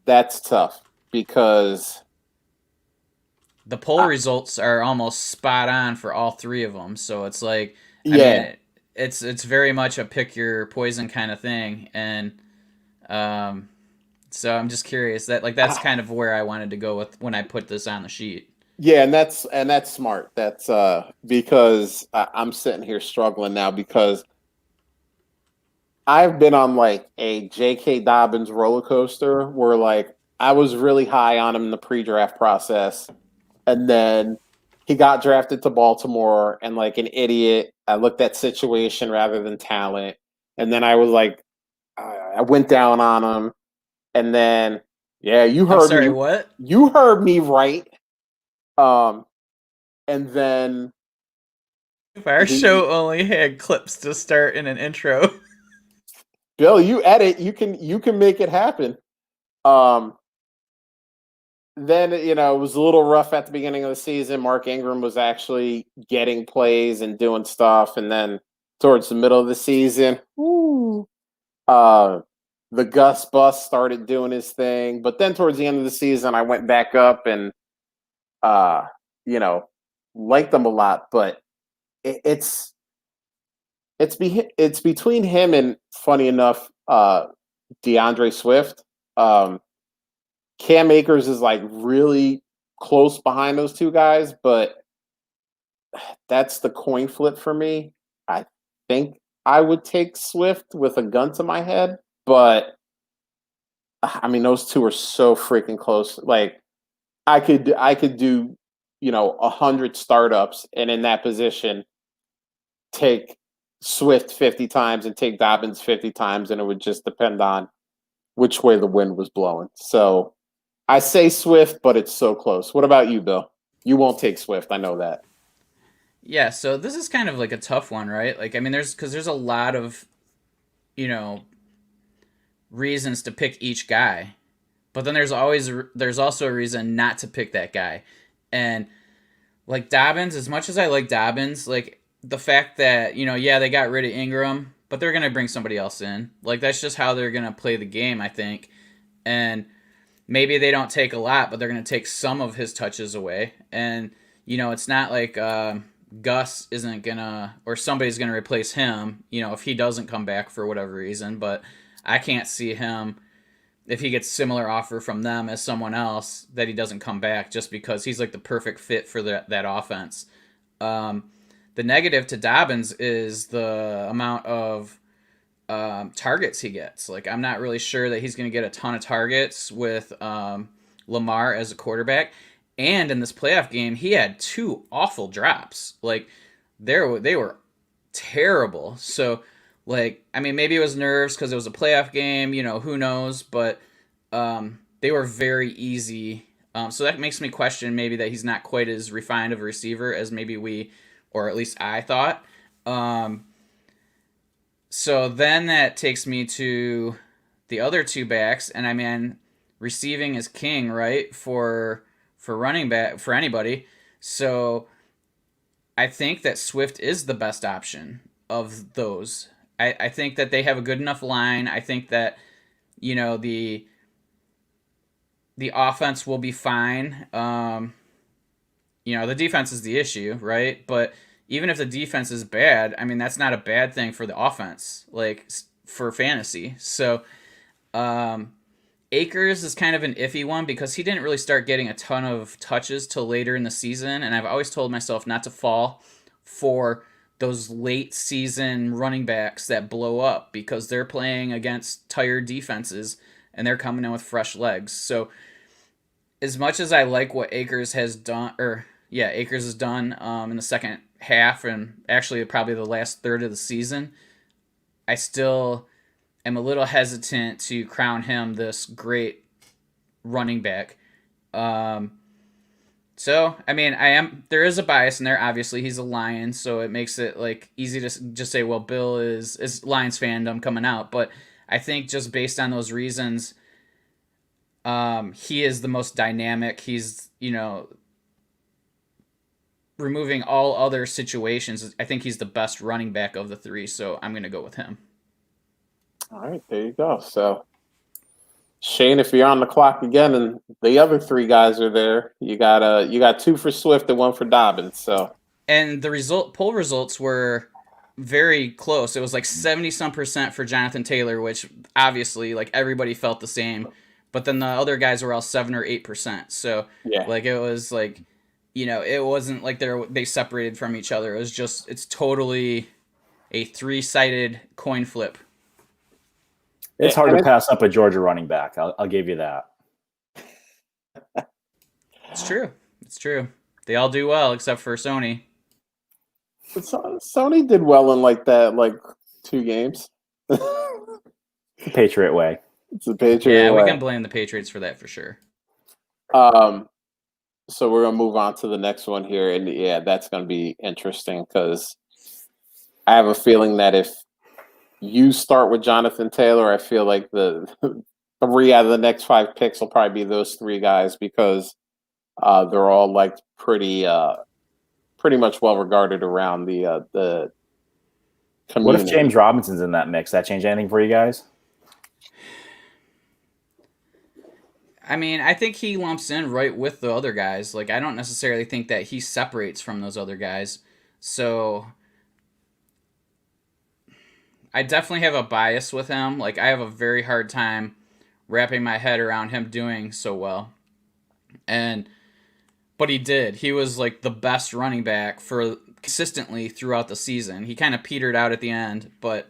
That's tough because the poll results are almost spot on for all 3 of them. So it's like, I mean, it's very much a pick your poison kind of thing. And so I'm just curious that's kind of where I wanted to go with when I put this on the sheet. Yeah, and that's smart. That's because I'm sitting here struggling now because I've been on like a J.K. Dobbins roller coaster where like I was really high on him in the pre-draft process, and then he got drafted to Baltimore, and like an idiot, I looked at situation rather than talent, and then I was like, I went down on him. And then, yeah, you heard me. What? You heard me right. And then if our show only had clips to start in an intro. Bill, you edit, you can make it happen. Then it was a little rough at the beginning of the season. Mark Ingram was actually getting plays and doing stuff, and then towards the middle of the season, the Gus Bus started doing his thing, but then towards the end of the season, I went back up and, liked them a lot. But it's between him and, funny enough, DeAndre Swift. Cam Akers is like really close behind those 2 guys, but that's the coin flip for me. I think I would take Swift with a gun to my head. But I mean, those 2 are so freaking close. Like, I could do 100 startups, and in that position, take Swift 50 times and take Dobbins 50 times, and it would just depend on which way the wind was blowing. So I say Swift, but it's so close. What about you, Bill? You won't take Swift. I know that. Yeah. So this is kind of like a tough one, right? Like, I mean, there's a lot of reasons to pick each guy, but then there's also a reason not to pick that guy. And like Dobbins, as much as I like Dobbins, like the fact that they got rid of Ingram, but they're gonna bring somebody else in. Like, that's just how they're gonna play the game, I think. And maybe they don't take a lot, but they're gonna take some of his touches away. And it's not like Gus isn't gonna, or somebody's gonna replace him, if he doesn't come back for whatever reason. But I can't see him, if he gets similar offer from them as someone else, that he doesn't come back, just because he's like the perfect fit for that offense. The negative to Dobbins is the amount of targets he gets. Like, I'm not really sure that he's going to get a ton of targets with Lamar as a quarterback. And in this playoff game, he had 2 awful drops. Like, they were terrible. So, like, I mean, maybe it was nerves because it was a playoff game, who knows, but they were very easy So that makes me question maybe that he's not quite as refined of a receiver as maybe we, or at least I thought. Um, so then that takes me to the other two backs, and I mean, receiving is king, right? For running back for anybody. So I think that Swift is the best option of those. I think that they have a good enough line. I think that you know the offense will be fine. The defense is the issue, right? But even if the defense is bad, I mean that's not a bad thing for the offense, like for fantasy. So um, Akers is kind of an iffy one because he didn't really start getting a ton of touches till later in the season, and I've always told myself not to fall for those late season running backs that blow up because they're playing against tired defenses and they're coming in with fresh legs. So as much as I like what Akers has done, Akers has done in the second half and actually probably the last third of the season, I still am a little hesitant to crown him this great running back. So I mean, I am. There is a bias in there. Obviously, he's a Lion, so it makes it like easy to just say, well, Bill is Lions fandom coming out. But I think just based on those reasons, he is the most dynamic. He's removing all other situations. I think he's the best running back of the three. So I'm gonna go with him. All right, there you go. So, Shane, if you're on the clock again, and the other three guys are there, you got two for Swift and one for Dobbins. So, and the poll results were very close. It was like 70% for Jonathan Taylor, which obviously like everybody felt the same. But then the other guys were all 7 or 8%. So yeah, like it was like, it wasn't like they separated from each other. It's totally a 3-sided coin flip. It's hard to pass up a Georgia running back. I'll give you that. It's true. It's true. They all do well except for Sony. But Sony did well in like 2 games. Patriot way. It's a Patriot way. We can blame the Patriots for that for sure. So we're gonna move on to the next one here, and yeah, that's gonna be interesting because I have a feeling that if you start with Jonathan Taylor, I feel like the 3 out of the next 5 picks will probably be those 3 guys because they're all like pretty much well regarded around the community. What if James Robinson's in that mix? That change anything for you guys? I mean, I think he lumps in right with the other guys. Like, I don't necessarily think that he separates from those other guys. So I definitely have a bias with him. Like, I have a very hard time wrapping my head around him doing so well. But he did. He was like the best running back for consistently throughout the season. He kind of petered out at the end, but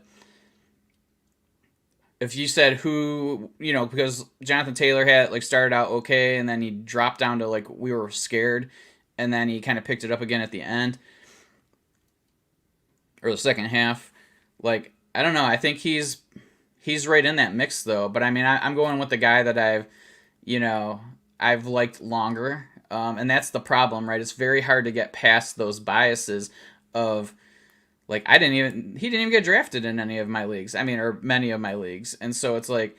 if you said who, because Jonathan Taylor had like started out okay and then he dropped down to like we were scared and then he kind of picked it up again at the end or the second half. Like, I don't know. I think he's right in that mix though. But I mean, I'm going with the guy that I've liked longer. And that's the problem, right? It's very hard to get past those biases of like he didn't even get drafted in any of my leagues. I mean, or many of my leagues. And so it's like,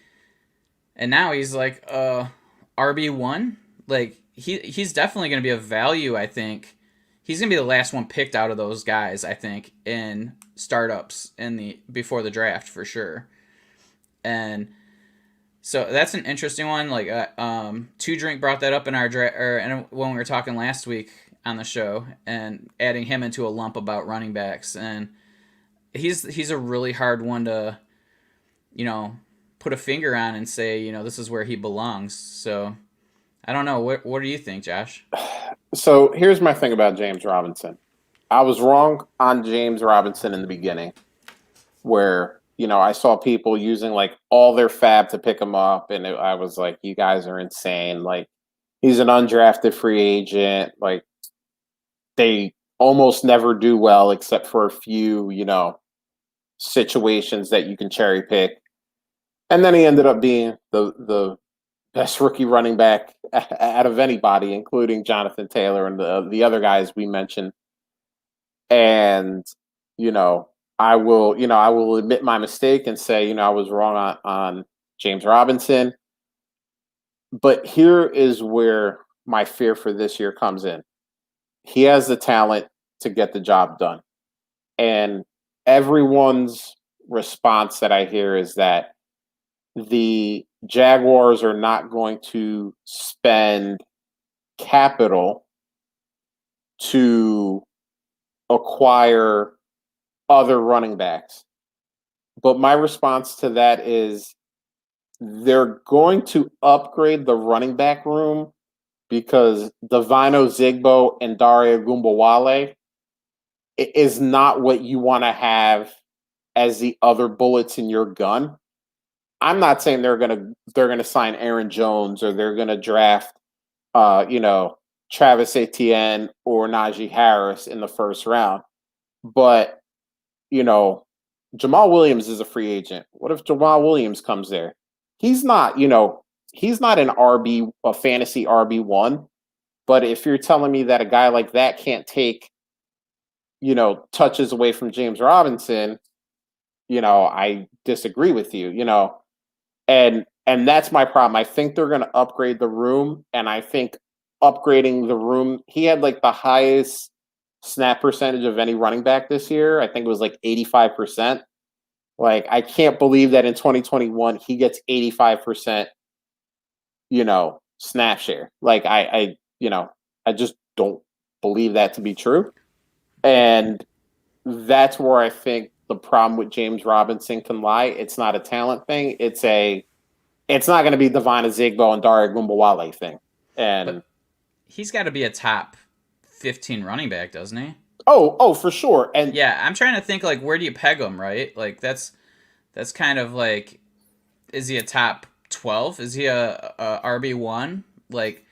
and now he's like RB1. Like he's definitely going to be a value, I think. He's going to be the last one picked out of those guys, I think, in startups before the draft for sure. And so that's an interesting one. Like, Two Drink brought that up in our and when we were talking last week on the show, and adding him into a lump about running backs, and he's a really hard one to, put a finger on and say, this is where he belongs. So, I don't know. What do you think, Josh? So here's my thing about James Robinson. I was wrong on James Robinson in the beginning, where I saw people using like all their fab to pick him up, and I was like, "You guys are insane!" Like, he's an undrafted free agent. Like, they almost never do well except for a few, situations that you can cherry pick. And then he ended up being the best rookie running back out of anybody, including Jonathan Taylor and the other guys we mentioned. And, I will admit my mistake and say, I was wrong on James Robinson. But here is where my fear for this year comes in. He has the talent to get the job done. And everyone's response that I hear is that the Jaguars are not going to spend capital to acquire other running backs. But my response to that is they're going to upgrade the running back room because Divino Zigbo and Daria Gumbawale is not what you want to have as the other bullets in your gun. I'm not saying they're gonna sign Aaron Jones or they're gonna draft Travis Etienne or Najee Harris in the first round. But, Jamal Williams is a free agent. What if Jamal Williams comes there? He's not a fantasy RB1. But if you're telling me that a guy like that can't take, touches away from James Robinson, I disagree with you, And that's my problem. I think they're going to upgrade the room, and I think upgrading the room, he had like the highest snap percentage of any running back this year. I think it was like 85%. Like, I can't believe that in 2021 he gets 85%, snap share. Like, I just don't believe that to be true. And that's where I think the problem with James Robinson can lie. It's not a talent thing. It's not going to be Divine Zigbo and Daria Gumbawale thing. And but he's got to be a top 15 running back, doesn't he? Oh, for sure. And yeah, I'm trying to think, like, where do you peg him, right? Like, that's kind of like, is he a top 12? Is he a RB1? Like,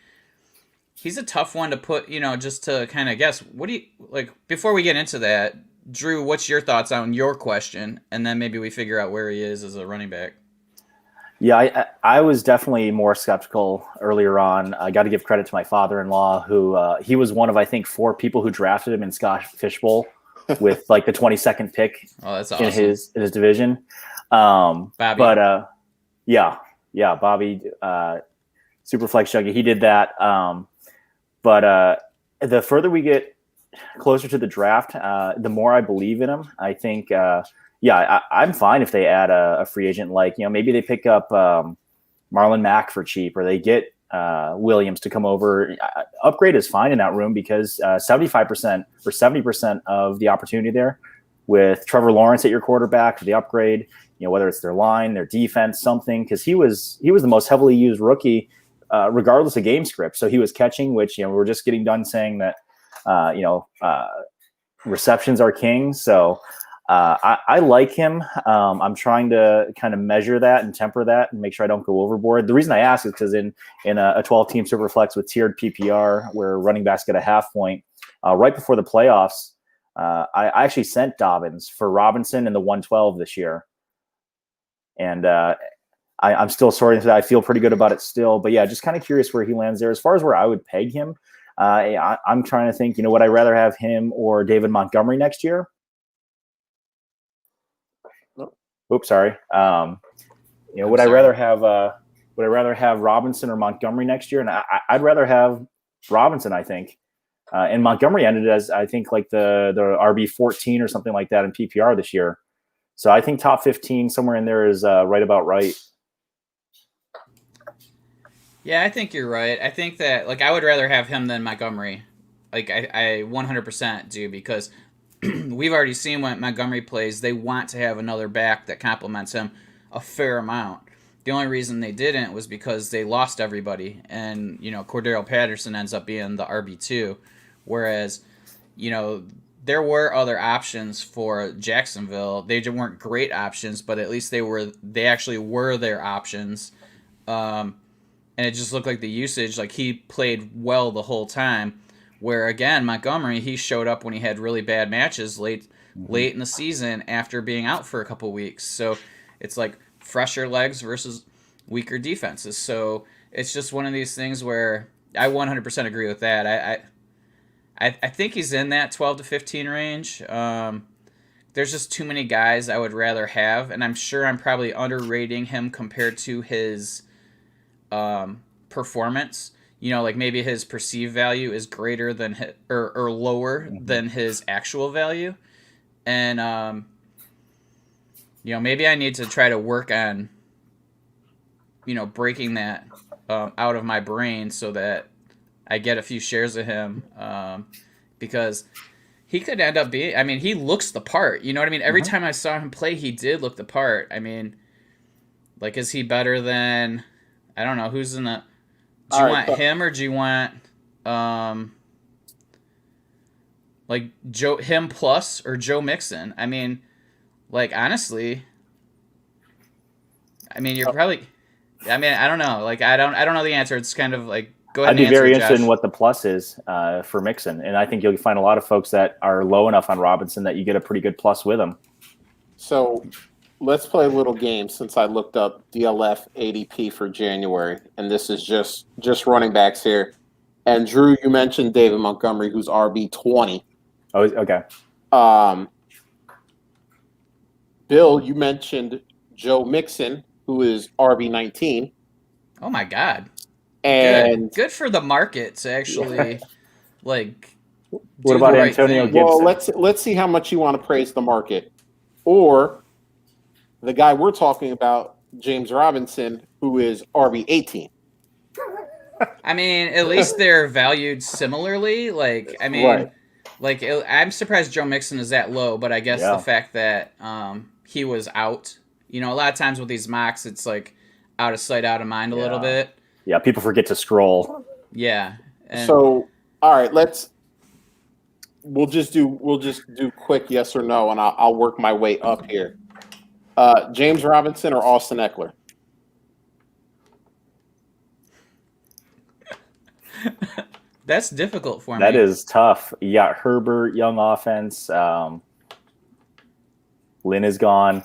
he's a tough one to put, just to kind of guess. What do you, like, before we get into that, Drew, what's your thoughts on your question? And then maybe we figure out where he is as a running back. Yeah, I was definitely more skeptical earlier on. I got to give credit to my father-in-law, who he was one of, I think, 4 people who drafted him in Scotch Fishbowl with like the 22nd pick that's awesome. in his division. Bobby. But yeah, Bobby, Superflex Juggy, he did that. But the further we get closer to the draft, the more I believe in him. I think. I'm fine if they add a free agent, like, maybe they pick up Marlon Mack for cheap, or they get Williams to come over. Upgrade is fine in that room because 75% or 70% of the opportunity there with Trevor Lawrence at your quarterback for the upgrade, whether it's their line, their defense, something, because he was the most heavily used rookie regardless of game script. So he was catching, which, we're just getting done saying that, receptions are king. So I like him. I'm trying to kind of measure that and temper that and make sure I don't go overboard. The reason I ask is because in a 12-team Superflex with tiered PPR where running backs get a half point, right before the playoffs, I actually sent Dobbins for Robinson in the 112 this year. And I'm still sorting for that. I feel pretty good about it still. But yeah, just kind of curious where he lands there. As far as where I would peg him, I'm trying to think, would I rather have him or David Montgomery next year? Oops, sorry. Would I rather have Robinson or Montgomery next year? And I'd rather have Robinson, I think. And Montgomery ended as, I think, like the RB 14 or something like that in PPR this year. So I think top 15 somewhere in there is right about right. Yeah, I think you're right. I think that, like, I would rather have him than Montgomery. Like, I 100% do, because we've already seen when Montgomery plays, they want to have another back that complements him a fair amount. The only reason they didn't was because they lost everybody, and Cordero Patterson ends up being the RB2, whereas there were other options for Jacksonville. They weren't great options, but at least they actually were their options, and it just looked like the usage, like, he played well the whole time. Where, again, Montgomery, he showed up when he had really bad matches late in the season after being out for a couple weeks. So it's like fresher legs versus weaker defenses. So it's just one of these things where I 100% agree with that. I think he's in that 12 to 15 range. There's just too many guys I would rather have, and I'm sure I'm probably underrating him compared to his performance. Like maybe his perceived value is greater than or lower than his actual value, and maybe I need to try to work on breaking that out of my brain so that I get a few shares of him, because he could end up being. I mean, he looks the part. You know what I mean? Every time I saw him play, he did look the part. I mean, like, is he better than? I don't know who's in the. Do you want him or do you want like him plus or Joe Mixon? I mean, like, honestly, I mean, you're probably. I mean, I don't know. Like, I don't know the answer. It's kind of like, go ahead. I'd be very interested Josh. in what the plus is for Mixon, and I think you'll find a lot of folks that are low enough on Robinson that you get a pretty good plus with him. So let's play a little game since I looked up DLF ADP for January, and this is just running backs here. And Drew, you mentioned David Montgomery, who's RB20. Oh, okay. Bill, you mentioned Joe Mixon, who is RB19. Oh my God! And good for the market to actually like. What about Antonio Gibson? Well, let's see how much you want to praise the market, or the guy we're talking about, James Robinson, who is RB18. I mean, at least they're valued similarly. Like, I mean, right. Like, I'm surprised Joe Mixon is that low, but I guess the fact that he was out. A lot of times with these mocks, it's like out of sight, out of mind a little bit. Yeah, people forget to scroll. Yeah. So, all right, we'll just do quick yes or no, and I'll work my way up here. James Robinson or Austin Eckler? That's difficult for me. That is tough. You got Herbert, young offense. Lynn is gone.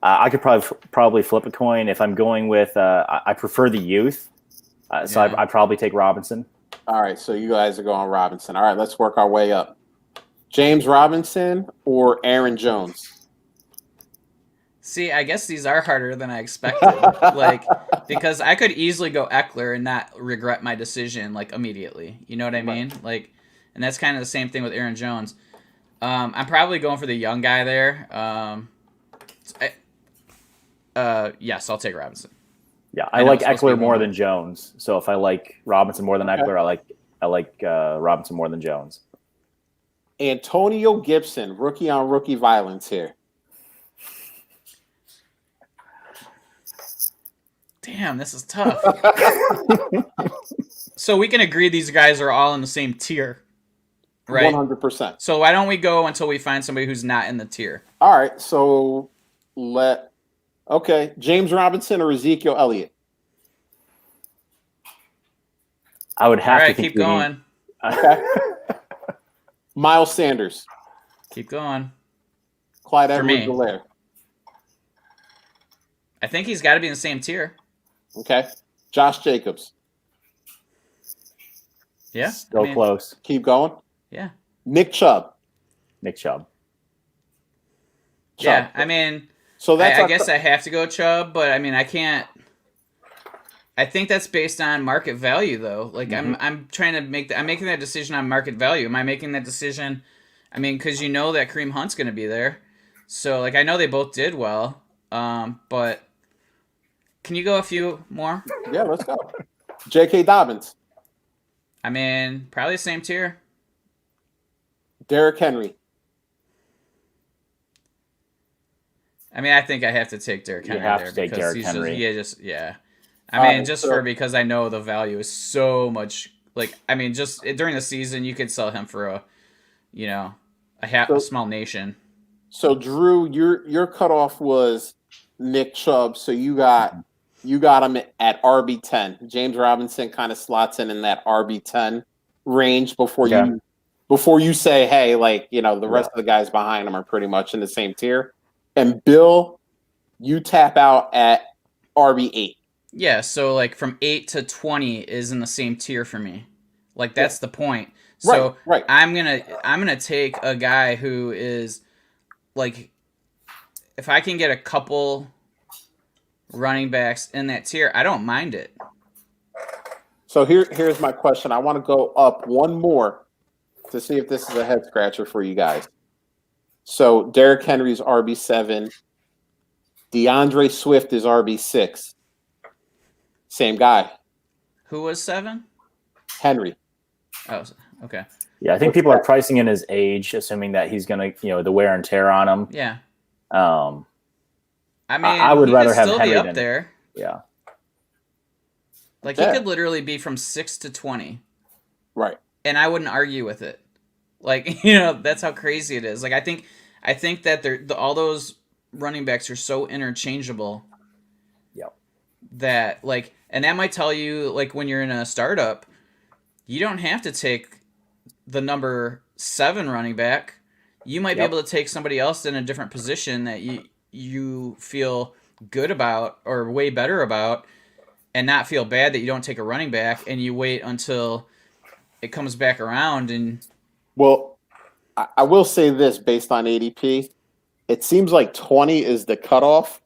I could probably flip a coin if I'm going with. I prefer the youth, so I'd probably take Robinson. All right, so you guys are going Robinson. All right, let's work our way up. James Robinson or Aaron Jones? See, I guess these are harder than I expected. Because I could easily go Eckler and not regret my decision immediately. You know what I mean? Right. And that's kind of the same thing with Aaron Jones. I'm probably going for the young guy there. Yes, I'll take Robinson. Yeah, I like Eckler more than Jones. So if I like Robinson more than Eckler, I like Robinson more than Jones. Antonio Gibson, rookie on rookie violence here. Damn, this is tough. So we can agree these guys are all in the same tier, right? 100%. So why don't we go until we find somebody who's not in the tier? All right, so James Robinson or Ezekiel Elliott? I would have to keep going. Okay. Miles Sanders. Keep going. Clyde Edwards-Helaire. I think he's got to be in the same tier. Okay. Josh Jacobs. Yeah. Still close. Keep going. Yeah. Nick Chubb. Yeah, I mean, so that's I guess I have to go Chubb, but I mean, I can't. I think that's based on market value, though. I'm trying to I'm making that decision on market value. Am I making that decision? I mean, because you know that Kareem Hunt's going to be there, so I know they both did well, but can you go a few more? Yeah, let's go. J.K. Dobbins. I mean, probably the same tier. Derrick Henry. I mean, I think I have to take Derrick Henry there. You have to take Derrick Henry. Because I know the value is so much. Just during the season, you could sell him for a small nation. So Drew, your cutoff was Nick Chubb. So you got him at RB10. James Robinson kind of slots in that RB10 range before you say, hey, the rest of the guys behind him are pretty much in the same tier. And Bill, you tap out at RB8. Yeah, so like from 8 to 20 is in the same tier for me. Like that's the point. Right, So right. I'm gonna take a guy who is like, if I can get a couple running backs in that tier, I don't mind it. So here's my question. I want to go up one more to see if this is a head scratcher for you guys. So Derrick Henry's RB7, DeAndre Swift is RB6. Same guy, Who was 7? Henry. Oh, okay. Yeah, I think What's people are that? pricing in his age, assuming that he's going to, the wear and tear on him. Yeah. Um, I mean, I would he rather could have still be Henry up than there. yeah. Like he Yeah, could literally be from 6 to 20, right. and I wouldn't argue with it. Like, that's how crazy it is. Like I think that all those running backs are so interchangeable Yep. that, like, and that might tell you, like, when you're in a startup, you don't have to take the number 7 running back. You might be Yep. able to take somebody else in a different position that you feel good about or way better about, and not feel bad that you don't take a running back and you wait until it comes back around. And Well, I will say this based on ADP. It seems like 20 is the cutoff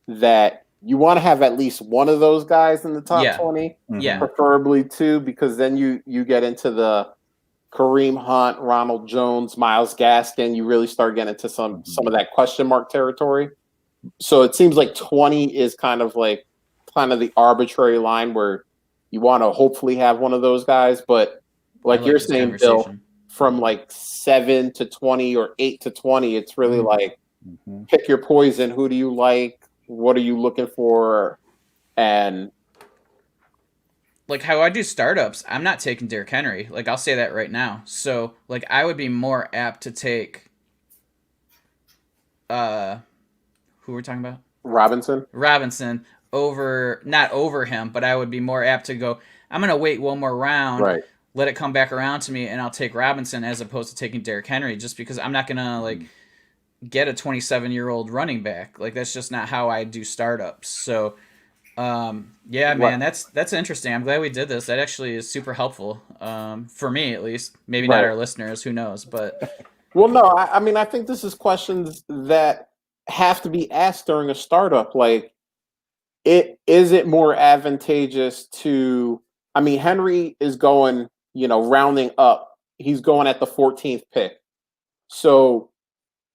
that you want to have at least one of those guys in the top yeah, 20, yeah, preferably two, because then you get into the Kareem Hunt, Ronald Jones, Miles Gaskin. You really start getting into some of that question mark territory. So it seems like 20 is kind of the arbitrary line where you want to hopefully have one of those guys. But I like like you're this saying, Bill, conversation. from like 7 to 20 or 8 to 20, it's really like Mm-hmm. pick your poison. Who do you like? What are you looking for? And Like how I do startups, I'm not taking Derrick Henry. Like I'll say that right now. So like I would be more apt to take uh who we're talking about? Robinson, Robinson over, not over him, but I would be more apt to go, I'm gonna wait one more round, right? let it come back around to me, and I'll take Robinson as opposed to taking Derrick Henry, just because I'm not gonna like get a 27-year-old running back. Like that's just not how I do startups. So yeah, Right. man, that's interesting. I'm glad we did this. That actually is super helpful, for me at least. Maybe not Right. our listeners. Who knows? But Well, no, I mean, I think this is questions that have to be asked during a startup. Like, it more advantageous to? I mean, Henry is going, rounding up. He's going at the 14th pick. So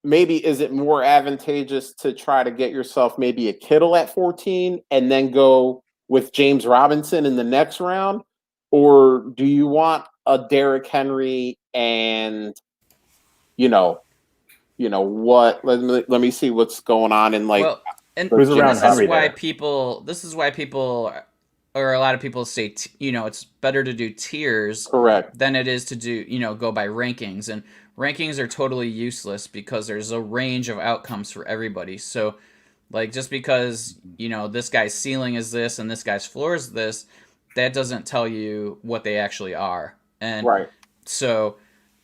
maybe is it more advantageous to try to get yourself maybe a Kittle at 14 and then go with James Robinson in the next round? Or do you want a Derrick Henry and you know, what? Let me see what's going on in like well, and the Who's around general. this is Henry why there? people. This is why people, or a lot of people say, it's better to do tiers Correct. than it is to do, go by rankings. And rankings are totally useless because there's a range of outcomes for everybody. So, like, just because, this guy's ceiling is this and this guy's floor is this, that doesn't tell you what they actually are. And Right. so,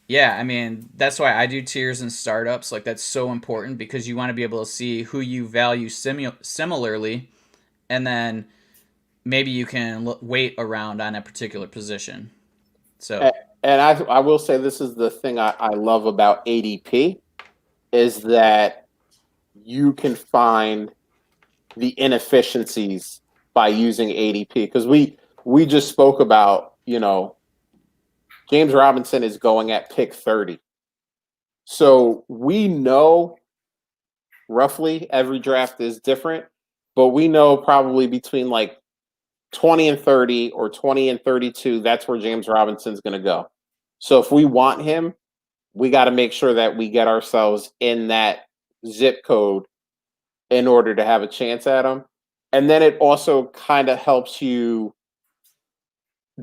yeah, I mean, that's why I do tiers and startups. Like, that's so important because you want to be able to see who you value similarly, and then maybe you can wait around on a particular position. So, A- And I will say this is the thing I love about ADP is that you can find the inefficiencies by using ADP because we just spoke about James Robinson is going at pick 30. So we know roughly every draft is different, but we know probably between like 20 and 30 or 20 and 32, that's where James Robinson's going to go. So if we want him, we got to make sure that we get ourselves in that zip code in order to have a chance at him. And then it also kind of helps you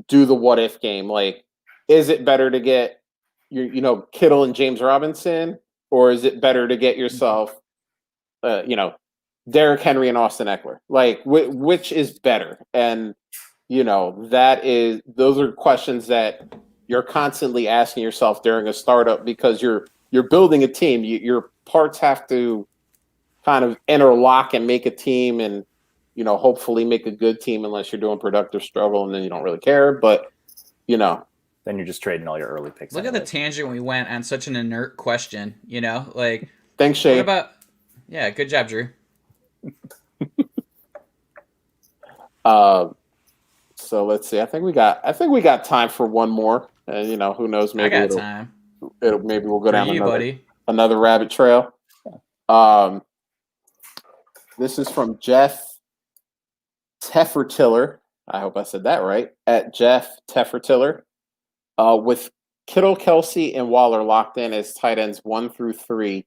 do the what if game. Like, is it better to get Kittle and James Robinson, or is it better to get yourself, Derrick Henry and Austin Eckler? Like, which is better? And those are questions that you're constantly asking yourself during a startup because you're building a team. Your parts have to kind of interlock and make a team, and hopefully make a good team unless you're doing productive struggle and then you don't really care. But, then you're just trading all your early picks. Look at the tangent we went on such an inert question, like thanks, Shay. what about good job, Drew. So let's see. I think we got time for one more. And who knows, maybe I got time. Maybe we'll go down buddy. another rabbit trail. This is from Jeff Teffertiller. I hope I said that right. At Jeff Teffertiller. With Kittle, Kelsey, and Waller locked in as tight ends 1 through 3,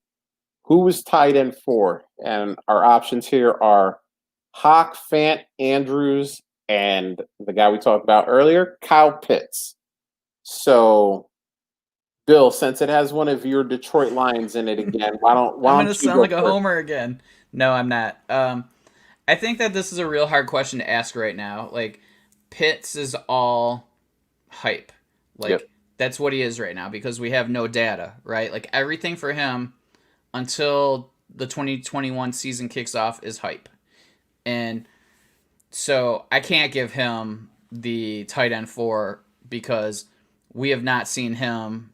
who was tight end 4? And our options here are Hawk, Fant, Andrews, and the guy we talked about earlier, Kyle Pitts. So, Bill, since it has one of your Detroit Lions in it again, why don't I'm you gonna sound like a first? homer again? No, I'm not. I think that this is a real hard question to ask right now. Like, Pitts is all hype. Like, Yep. That's what he is right now because we have no data, right? Like, everything for him until the 2021 season kicks off is hype. And so I can't give him the tight end 4 because we have not seen him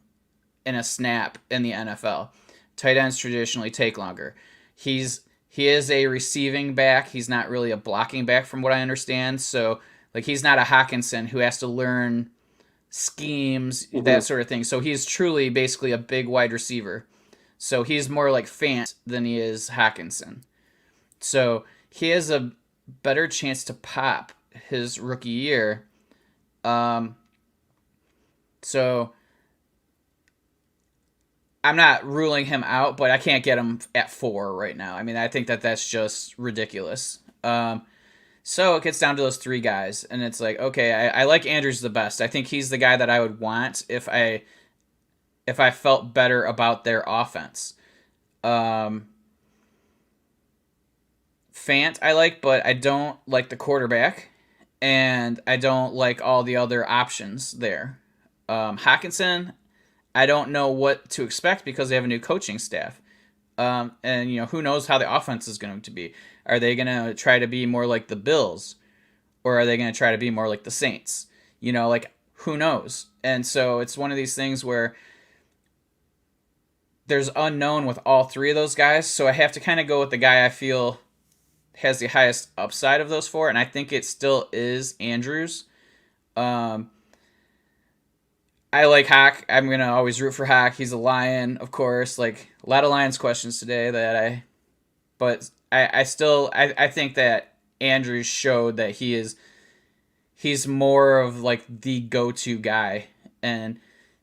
in a snap in the NFL. Tight ends traditionally take longer. He is a receiving back. He's not really a blocking back from what I understand. So, like, he's not a Hawkinson who has to learn schemes, that sort of thing. So he's truly basically a big wide receiver. So he's more like Fant than he is Hawkinson. So he has a better chance to pop his rookie year. So I'm not ruling him out, but I can't get him at 4 right now. I mean, I think that that's just ridiculous. So it gets down to those 3 guys, and it's like, okay, I like Andrews the best. I think he's the guy that I would want if I felt better about their offense. Fant I like, but I don't like the quarterback, and I don't like all the other options there. Hawkinson, I don't know what to expect because they have a new coaching staff. And who knows how the offense is going to be. Are they going to try to be more like the Bills, or are they going to try to be more like the Saints? Like, who knows? And so it's one of these things where there's unknown with all 3 of those guys. So I have to kind of go with the guy I feel has the highest upside of those 4, and I think it still is Andrews. I like Hawk. I'm going to always root for Hawk. He's a Lion, of course. Like, a lot of Lions questions today but I still think that Andrews showed that he's more of like the go-to guy. And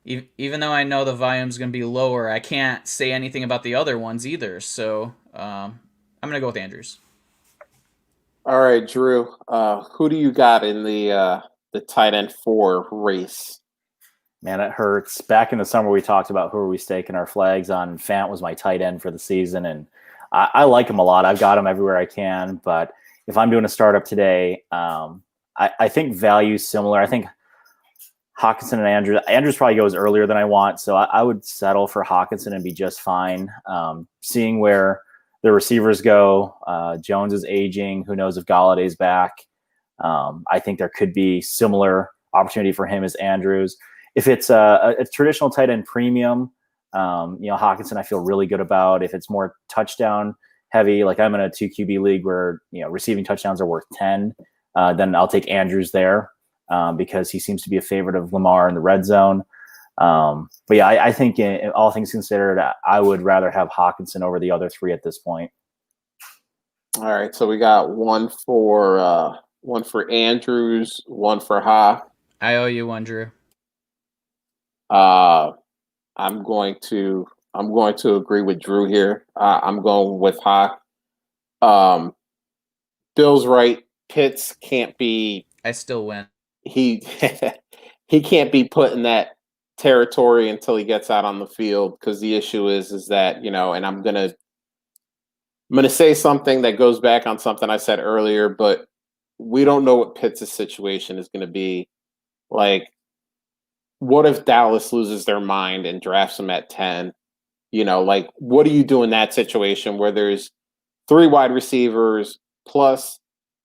even though I know the volume's going to be lower, I can't say anything about the other ones either. So I'm going to go with Andrews. All right, Drew. Who do you got in the tight end 4 race? Man, it hurts. Back in the summer, we talked about who are we staking our flags on. Fant was my tight end for the season, and I like him a lot. I've got him everywhere I can, but if I'm doing a startup today, I think value's similar. I think Hawkinson and Andrews probably goes earlier than I want, so I would settle for Hawkinson and be just fine. Seeing where the receivers go, Jones is aging. Who knows if Galladay's back? I think there could be similar opportunity for him as Andrews. If it's a traditional tight end premium, Hawkinson I feel really good about. If it's more touchdown heavy, like I'm in a 2 QB league where receiving touchdowns are worth 10, then I'll take Andrews there because he seems to be a favorite of Lamar in the red zone. But yeah, I think in all things considered, I would rather have Hawkinson over the other 3 at this point. All right, so we got one for Andrews, one for Hawk. I owe you one, Drew. I'm going to agree with Drew here. I'm going with Hawk. Bill's right. Pitts can't be. I still win. He can't be put in that territory until he gets out on the field, because the issue is that and I'm gonna say something that goes back on something I said earlier, but we don't know what Pitts' situation is going to be. Like, what if Dallas loses their mind and drafts him at 10? Like, what do you do in that situation where there's 3 wide receivers plus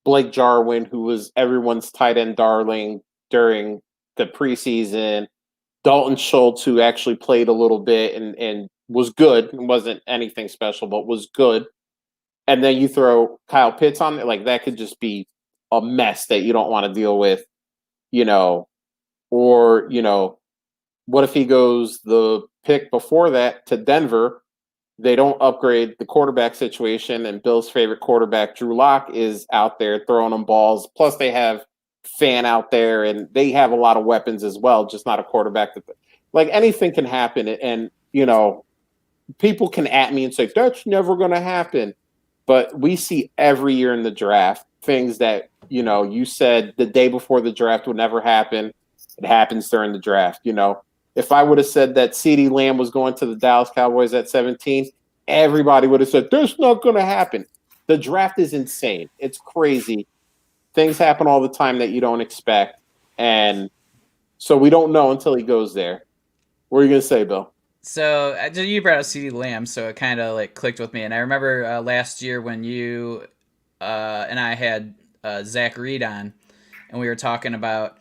Blake Jarwin, who was everyone's tight end darling during the preseason, Dalton Schultz, who actually played a little bit and was good. It wasn't anything special, but was good. And then you throw Kyle Pitts on it, like that could just be a mess that you don't want to deal with, or, what if he goes the pick before that to Denver? They don't upgrade the quarterback situation, and Bill's favorite quarterback, Drew Lock, is out there throwing them balls. Plus, they have Fan out there, and they have a lot of weapons as well, just not a quarterback. Like, anything can happen, and, people can at me and say, that's never going to happen. But we see every year in the draft things that, you said the day before the draft would never happen. It happens during the draft, If I would have said that CeeDee Lamb was going to the Dallas Cowboys at 17, everybody would have said, that's not going to happen. The draft is insane. It's crazy. Things happen all the time that you don't expect. And so we don't know until he goes there. What are you going to say, Bill? So you brought up CeeDee Lamb, so it kind of like clicked with me. And I remember last year when you and I had Zach Reed on, and we were talking about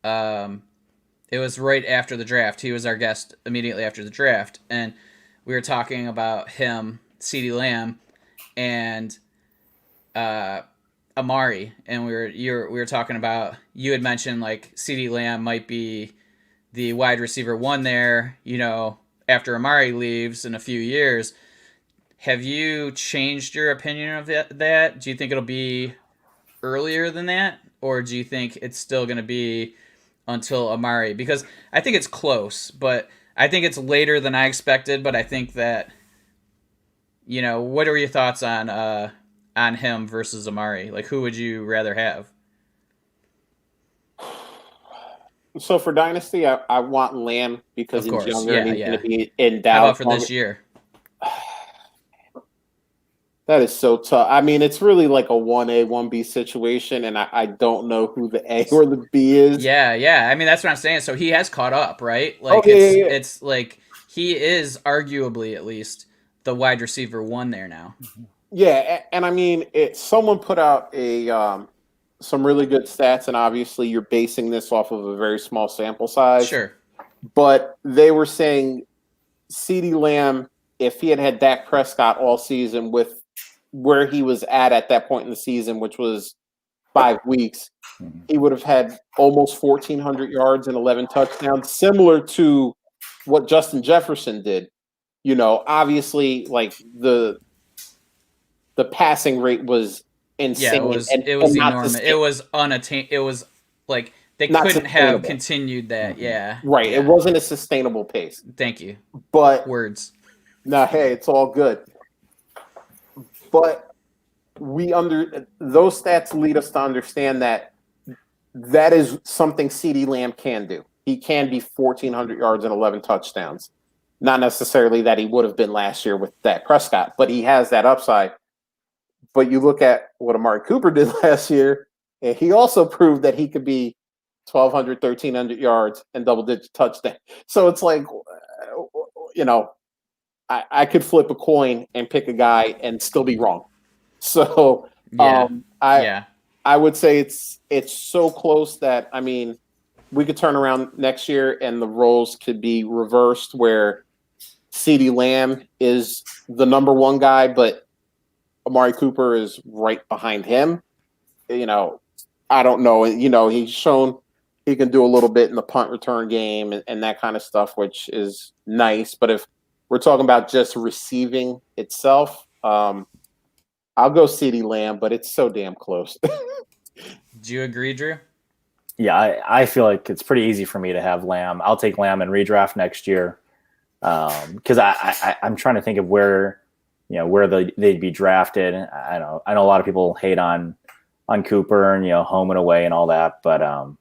it was right after the draft. He was our guest immediately after the draft, and we were talking about him, CeeDee Lamb, and Amari, and we were talking about, you had mentioned like CeeDee Lamb might be the wide receiver one there, after Amari leaves in a few years. Have you changed your opinion of that? Do you think it'll be earlier than that, or do you think it's still going to be until Amari? Because I think it's close, but I think it's later than I expected. But I think that, what are your thoughts on him versus Amari? Like, who would you rather have? So for Dynasty, I want Lamb because Of course. he's younger and he's going to be in How Dallas. about for this year? That is so tough. I mean, it's really like a 1A, 1B situation, and I don't know who the A or the B is. Yeah. I mean, that's what I'm saying. So he has caught up, right? Like, it's like he is arguably, at least, the wide receiver one there now. Yeah, and I mean, someone put out some really good stats, and obviously you're basing this off of a very small sample size. Sure. But they were saying CeeDee Lamb, if he had Dak Prescott all season with where he was at that point in the season, which was 5 weeks, he would have had almost 1,400 yards and 11 touchdowns, similar to what Justin Jefferson did. Obviously, like the passing rate was insane. Yeah, it was enormous. It was unattainable. It was like they couldn't have continued that. Yeah. Right. Yeah. It wasn't a sustainable pace. Thank you. But words. No, hey, it's all good. But those stats lead us to understand that is something CeeDee Lamb can do. He can be 1,400 yards and 11 touchdowns. Not necessarily that he would have been last year with Dak Prescott, but he has that upside. But you look at what Amari Cooper did last year, and he also proved that he could be 1,200, 1,300 yards and double-digit touchdown. So it's like, I could flip a coin and pick a guy and still be wrong. So I would say it's so close that, I mean, we could turn around next year and the roles could be reversed where CeeDee Lamb is the number one guy, but Amari Cooper is right behind him. I don't know. He's shown he can do a little bit in the punt return game and that kind of stuff, which is nice. But if we're talking about just receiving itself, I'll go CeeDee Lamb, but it's so damn close. Do you agree, Drew? Yeah, I feel like it's pretty easy for me to have Lamb. I'll take Lamb and redraft next year because I'm trying to think of where they'd be drafted. I know a lot of people hate on Cooper and home and away and all that, but I'll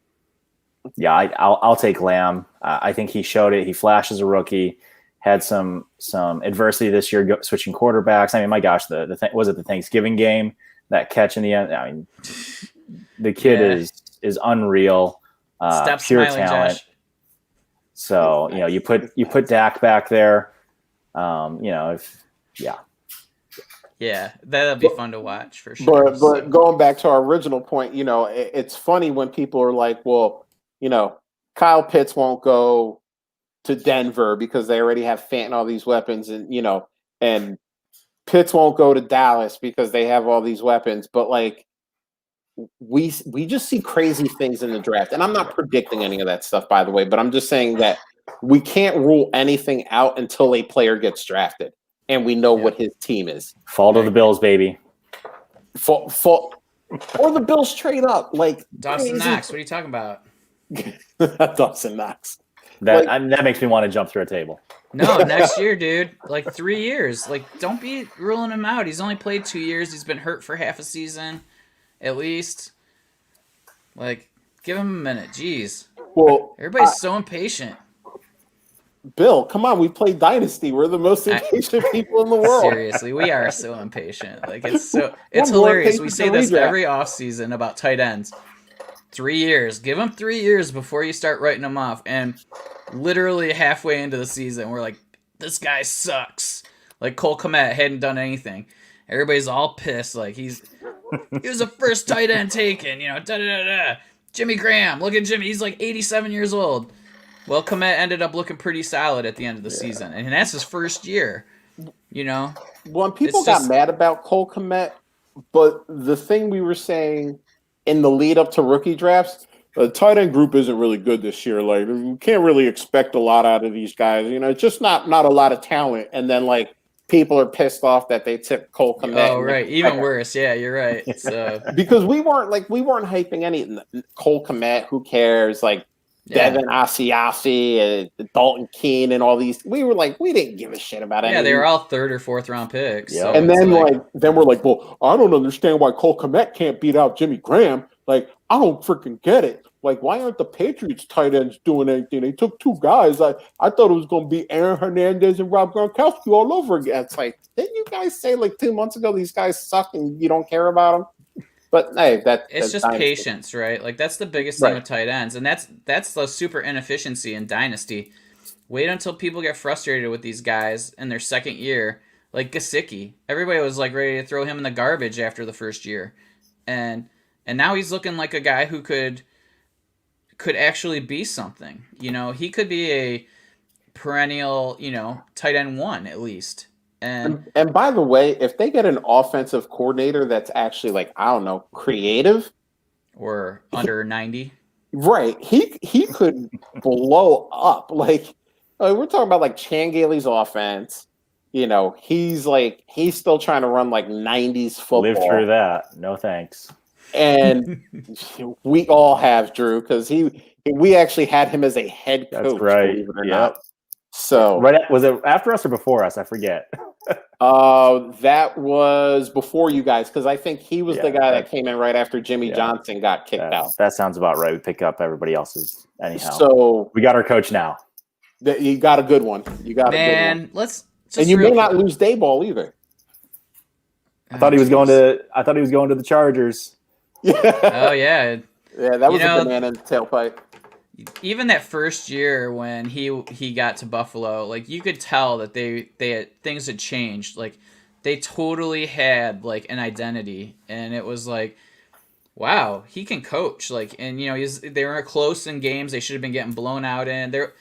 take Lamb. I think he showed it. He flashed as a rookie. Had some adversity this year switching quarterbacks. I mean, my gosh, was it the Thanksgiving game, that catch in the end? I mean, the kid is unreal. Stop pure smiling, talent. Josh. So you put Dak back there. Yeah, that'll be fun to watch for sure. But going back to our original point, it's funny when people are like, well, Kyle Pitts won't go to Denver because they already have Fant and all these weapons, and Pitts won't go to Dallas because they have all these weapons. But like, we just see crazy things in the draft, and I'm not predicting any of that stuff, by the way. But I'm just saying that we can't rule anything out until a player gets drafted and we know what his team is. Fall to the Bills, baby. Or the Bills trade up, like Dawson Knox. What are you talking about? Dawson Knox. That makes me want to jump through a table. No, next year, dude. Like 3 years. Like, don't be ruling him out. He's only played 2 years. He's been hurt for half a season, at least. Like, give him a minute. Jeez. Well, everybody's so impatient. Bill, come on. We play Dynasty. We're the most impatient people in the world. Seriously, we are so impatient. Like, it's hilarious. We say this every offseason about tight ends. 3 years. Give them 3 years before you start writing them off. And literally halfway into the season, we're like, this guy sucks. Like, Cole Kmet hadn't done anything. Everybody's all pissed. Like, he was the first tight end taken. Jimmy Graham. Look at Jimmy. He's like 87 years old. Well, Kmet ended up looking pretty solid at the end of the season. And that's his first year. Well, people got mad about Cole Kmet, but the thing we were saying in the lead up to rookie drafts, the tight end group isn't really good this year. Like, we can't really expect a lot out of these guys. It's just not a lot of talent. And then, like, people are pissed off that they took Cole Kmet. Oh, right. Even worse. Yeah, you're right. So because we weren't hyping any Cole Kmet. Who cares? Like, Devin Asiasi and Dalton Keene and all these. We were like, we didn't give a shit about any. Yeah, they were all 3rd or 4th round picks. Yeah. So and then we're like, well, I don't understand why Cole Kmet can't beat out Jimmy Graham. Like, I don't freaking get it. Like, why aren't the Patriots tight ends doing anything? They took 2 guys. I thought it was going to be Aaron Hernandez and Rob Gronkowski all over again. It's like, didn't you guys say like 2 months ago these guys suck and you don't care about them? But hey, it's just patience, right? Like, that's the biggest thing with tight ends, and that's the super inefficiency in Dynasty. Wait until people get frustrated with these guys in their second year, like Gesicki. Everybody was like ready to throw him in the garbage after the first year, and now he's looking like a guy who could actually be something. He could be a perennial, tight end 1 at least. And by the way, if they get an offensive coordinator that's actually, like, I don't know, creative or under 90, right? He could blow up. Like, we're talking about like Chan Gailey's offense. He's still trying to run like 90s football. Live through that. No thanks. And we all have, Drew, because we actually had him as a head coach. That's right. Yep. So was it after us or before us? I forget. That was before you guys, because I think he was the guy that came in right after Jimmy Johnson got kicked out. That sounds about right. We pick up everybody else's anyhow. So we got our coach now. You got a good one. You got a good one. Let's just and you may not lose Dayball either. I thought he was going to the Chargers. Oh yeah. Yeah, that was a banana in the tailpipe. Even that first year when he got to Buffalo, like, you could tell that they had, things had changed. Like, they totally had like an identity, and it was like, wow, he can coach. Like, and they were close in games they should have been getting blown out in. They're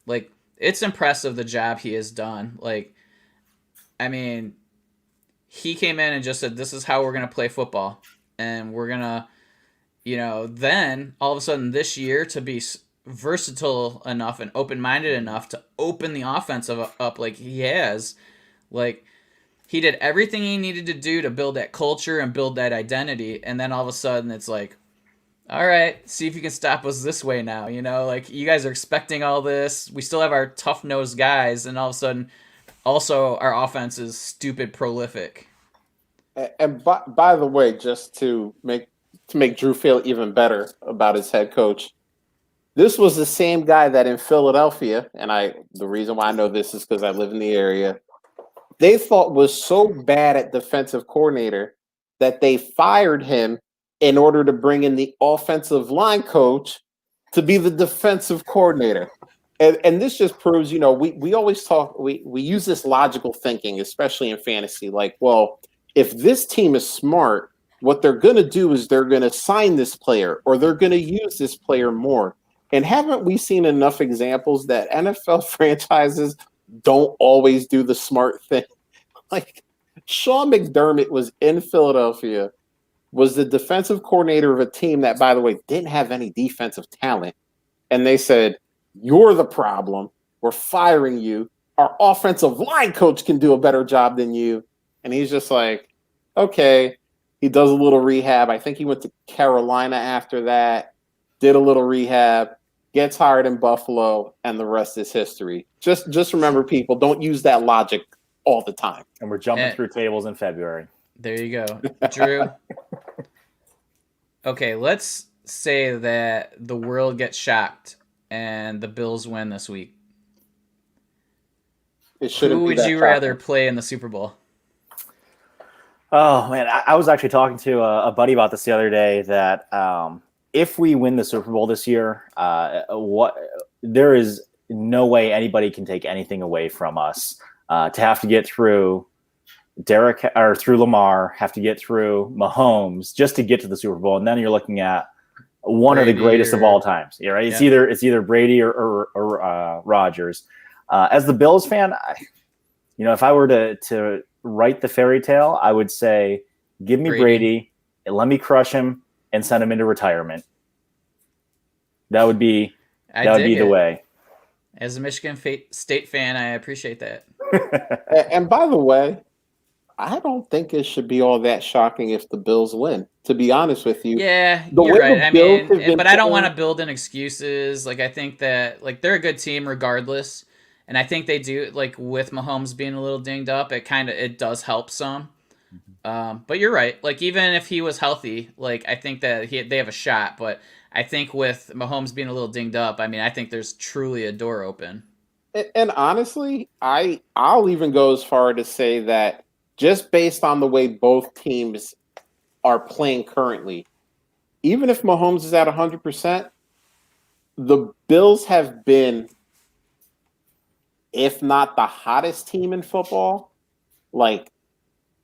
like, it's impressive the job he has done. Like, I mean, he came in and just said, this is how we're gonna play football, and we're gonna, then all of a sudden this year to be versatile enough and open-minded enough to open the offense up like he has. Like, he did everything he needed to do to build that culture and build that identity, and then all of a sudden it's like, all right, see if you can stop us this way now. Like, you guys are expecting all this. We still have our tough-nosed guys, and all of a sudden also our offense is stupid prolific. And by the way, just to make Drew feel even better about his head coach, this was the same guy that in Philadelphia, and the reason why I know this is because I live in the area, they thought was so bad at defensive coordinator that they fired him in order to bring in the offensive line coach to be the defensive coordinator. And this just proves, we always talk, we use this logical thinking, especially in fantasy, like, well, if this team is smart, what they're going to do is they're going to sign this player or they're going to use this player more. And haven't we seen enough examples that NFL franchises don't always do the smart thing? Like Sean McDermott was in Philadelphia, was the defensive coordinator of a team that, by the way, didn't have any defensive talent. And they said, "You're the problem. We're firing you. Our offensive line coach can do a better job than you." And he's just like, okay. He does a little rehab. I think he went to Carolina after that, did a little rehab, gets hired in Buffalo, and the rest is history. Just remember, people, don't use that logic all the time. And we're jumping through tables in February. There you go. Drew. Okay, let's say that the world gets shocked and the Bills win this week. Who would you rather play in the Super Bowl? Oh, man, I was actually talking to a buddy about this the other day that if we win the Super Bowl this year, there is no way anybody can take anything away from us. To have to get through through Lamar, have to get through Mahomes just to get to the Super Bowl, and then you're looking at one of the greatest of all times. Yeah, right? It's either Brady or Rodgers. As the Bills fan, if I were to write the fairy tale, I would say, give me Brady and let me crush him and send him into retirement. That would be the way. As a Michigan State fan, I appreciate that. And by the way, I don't think it should be all that shocking if the Bills win, to be honest with you. Yeah, you're right. I mean, but I don't want to build in excuses. Like, I think that they're a good team regardless. And I think they do, with Mahomes being a little dinged up, it does help some. But you're right. Even if he was healthy, I think that they have a shot. But I think with Mahomes being a little dinged up, I think there's truly a door open. And honestly, I'll even go as far to say that just based on the way both teams are playing currently, even if Mahomes is at 100%, the Bills have been, if not the hottest team in football,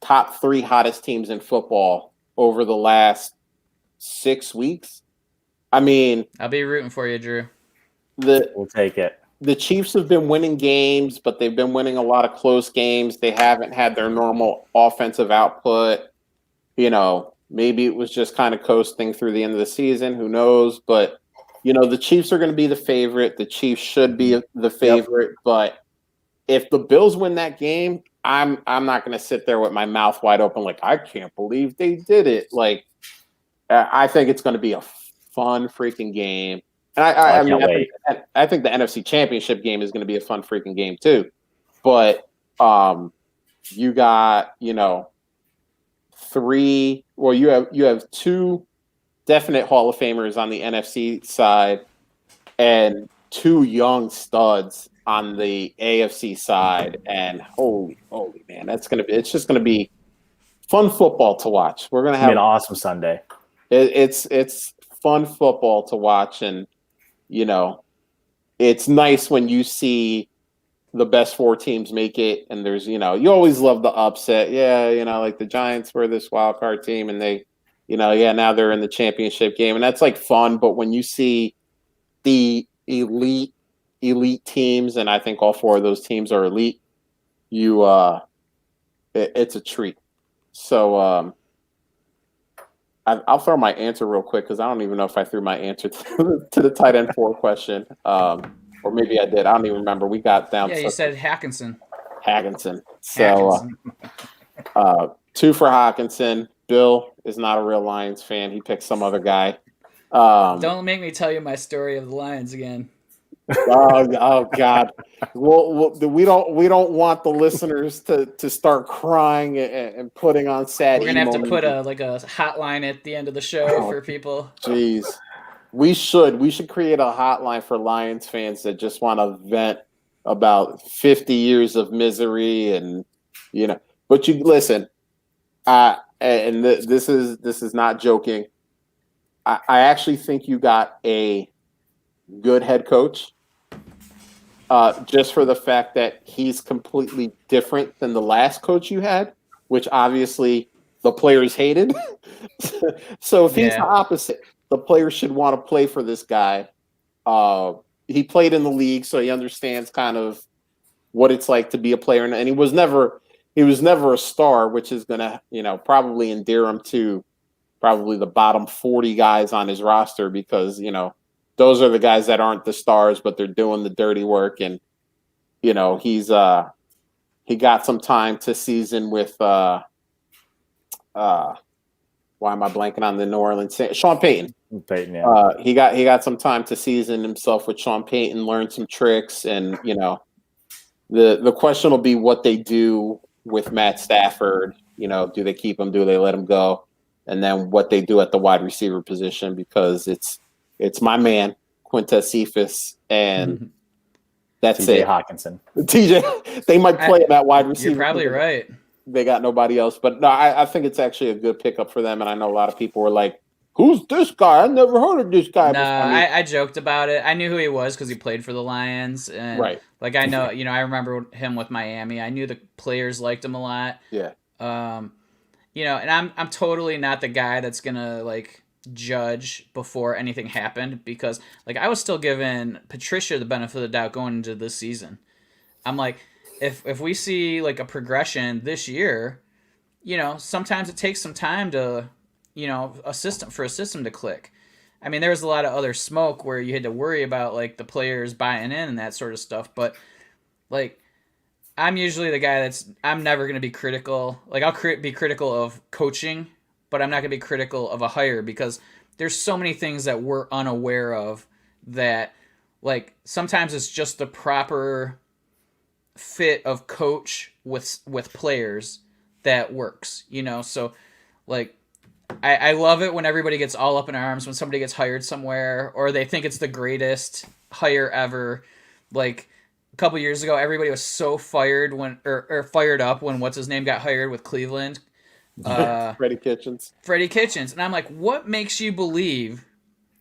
top 3 hottest teams in football over the last 6 weeks. I mean, I'll be rooting for you, Drew. We'll take it. The Chiefs have been winning games, but they've been winning a lot of close games. They haven't had their normal offensive output. Maybe it was just kind of coasting through the end of the season. Who knows? But the Chiefs are going to be the favorite. The Chiefs should be the favorite. Yep. But if the Bills win that game, I'm not going to sit there with my mouth wide open I can't believe they did it. I think it's going to be a fun freaking game. And I think the NFC Championship game is going to be a fun freaking game too. But you got, you have 2 definite Hall of Famers on the NFC side and 2 young studs on the AFC side. And holy man, it's just going to be fun football to watch. We're going to have an awesome Sunday. It's fun football to watch. And, it's nice when you see the best 4 teams make it. And there's, you always love the upset. Yeah. The Giants were this wild card team and they, now they're in the championship game and that's fun. But when you see the elite teams, and I think all 4 of those teams are elite, it's a treat. So, I'll throw my answer real quick because I don't even know if I threw my answer to the tight end 4 question. Or maybe I did. I don't even remember. We got down. Yeah, you said Hackinson. So 2 for Hawkinson. Bill is not a real Lions fan. He picked some other guy. Don't make me tell you my story of the Lions again. Oh God! We don't want the listeners to start crying and putting on sad. We're gonna have to put a hotline at the end of the show for people. Jeez, we should create a hotline for Lions fans that just want to vent about 50 years of misery and But you listen, and this is not joking. I actually think you got a good head coach. Just for the fact that he's completely different than the last coach you had. which obviously the players hated. So if he's the Yeah. opposite, the players should want to play for this guy. He played in the league, so he understands kind of what it's like to be a player, and he was never a star, which is gonna probably endear him to probably the bottom 40 guys on his roster, because those are the guys that aren't the stars, but they're doing the dirty work. And he got some time to season with why am I blanking on the New Orleans Sean Payton. Payton, yeah. He got some time to season himself with Sean Payton, learn some tricks, and the question will be what they do with Matt Stafford. Do they keep him? Do they let him go? And then what they do at the wide receiver position, because it's my man Quintez Cephas, and that's TJ it. Hawkinson. TJ, they might play him at wide receiver. You're probably right. They got nobody else, but no, I think it's actually a good pickup for them. And I know a lot of people were like, "Who's this guy? I never heard of this guy." No, before. I joked about it. I knew who he was because he played for the Lions, and Right. like I know, I remember him with Miami. I knew the players liked him a lot. Yeah. And I'm totally not the guy that's gonna like judge before anything happened, because like I was still giving Patricia the benefit of the doubt going into this season. I'm like, if we see like a progression this year, sometimes it takes some time to, a system to click. I mean, there was a lot of other smoke where you had to worry about like the players buying in and that sort of stuff, but like I'm usually the guy I'm never going to be critical. Like I'll be critical of coaching, but I'm not going to be critical of a hire, because there's so many things that we're unaware of that like sometimes it's just the proper fit of coach with players that works, so like I love it when everybody gets all up in arms when somebody gets hired somewhere, or they think it's the greatest hire ever. Like a couple years ago, everybody was so fired or fired up when what's his name got hired with Cleveland. Freddie Kitchens. And I'm like, what makes you believe?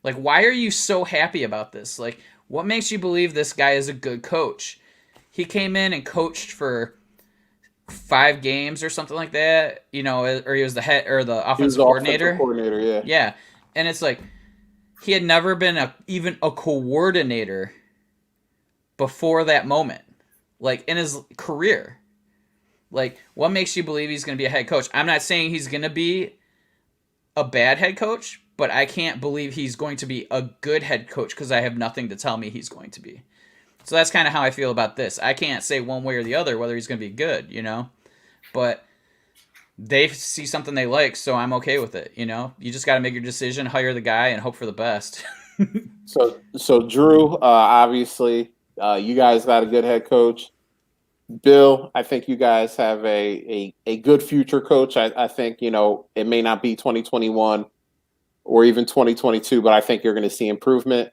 Like, why are you so happy about this? Like, what makes you believe this guy is a good coach? He came in and coached for 5 games or something like that, or he was the head or the offensive coordinator. Yeah, and it's like he had never been even a coordinator before that moment, like in his career. Like, what makes you believe he's going to be a head coach? I'm not saying he's going to be a bad head coach, but I can't believe he's going to be a good head coach because I have nothing to tell me he's going to be. So that's kind of how I feel about this. I can't say one way or the other whether he's going to be good, but they see something they like, so I'm okay with it. You just got to make your decision, hire the guy, and hope for the best. So Drew, obviously, you guys got a good head coach. Bill, I think you guys have a good future coach. I think, it may not be 2021 or even 2022, but I think you're going to see improvement.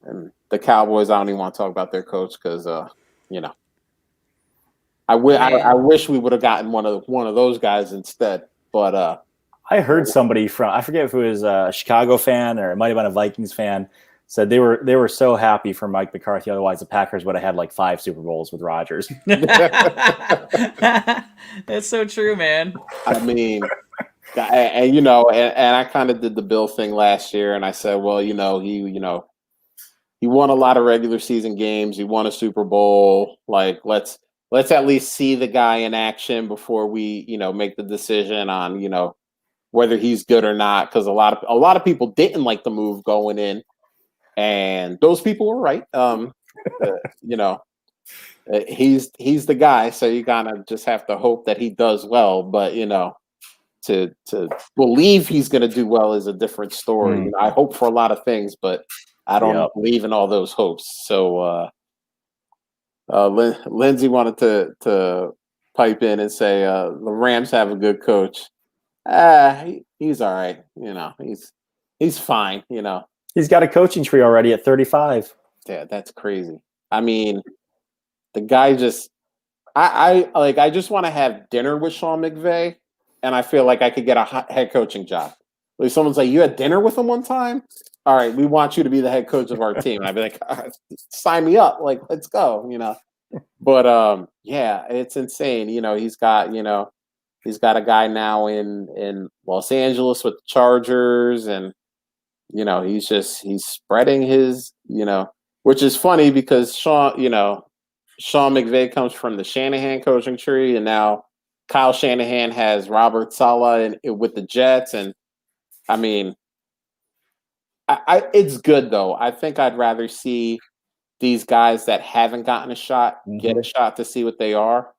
And the Cowboys, I don't even want to talk about their coach because, I wish we would have gotten one of those guys instead. But I heard somebody I forget if it was a Chicago fan or it might have been a Vikings fan, said they were so happy for Mike McCarthy. Otherwise, the Packers would have had like 5 Super Bowls with Rodgers. That's so true, man. I mean, and I kind of did the Bill thing last year, and I said, well, he won a lot of regular season games. He won a Super Bowl. Like, let's at least see the guy in action before we, make the decision on, whether he's good or not. Because a lot of people didn't like the move going in, and those people were right. He's the guy, so you gotta just have to hope that he does well. But to believe he's going to do well is a different story. I hope for a lot of things, but I don't believe in all those hopes. So Lindsay wanted to pipe in and say the Rams have a good coach. He's all right. He's fine. He's got a coaching tree already at 35. Yeah, that's crazy. I mean, the guy just I just want to have dinner with Sean McVay, and I feel like I could get a head coaching job. Like someone's like, you had dinner with him one time? All right, we want you to be the head coach of our team. And I'd be like, sign me up. Like, let's go, But yeah, it's insane. He's got, He's got a guy now in Los Angeles with the Chargers, and he's spreading his, which is funny because Sean McVay comes from the Shanahan coaching tree, and now Kyle Shanahan has Robert Saleh with the Jets, and I mean, it's good though. I think I'd rather see these guys that haven't gotten a shot get a shot to see what they are,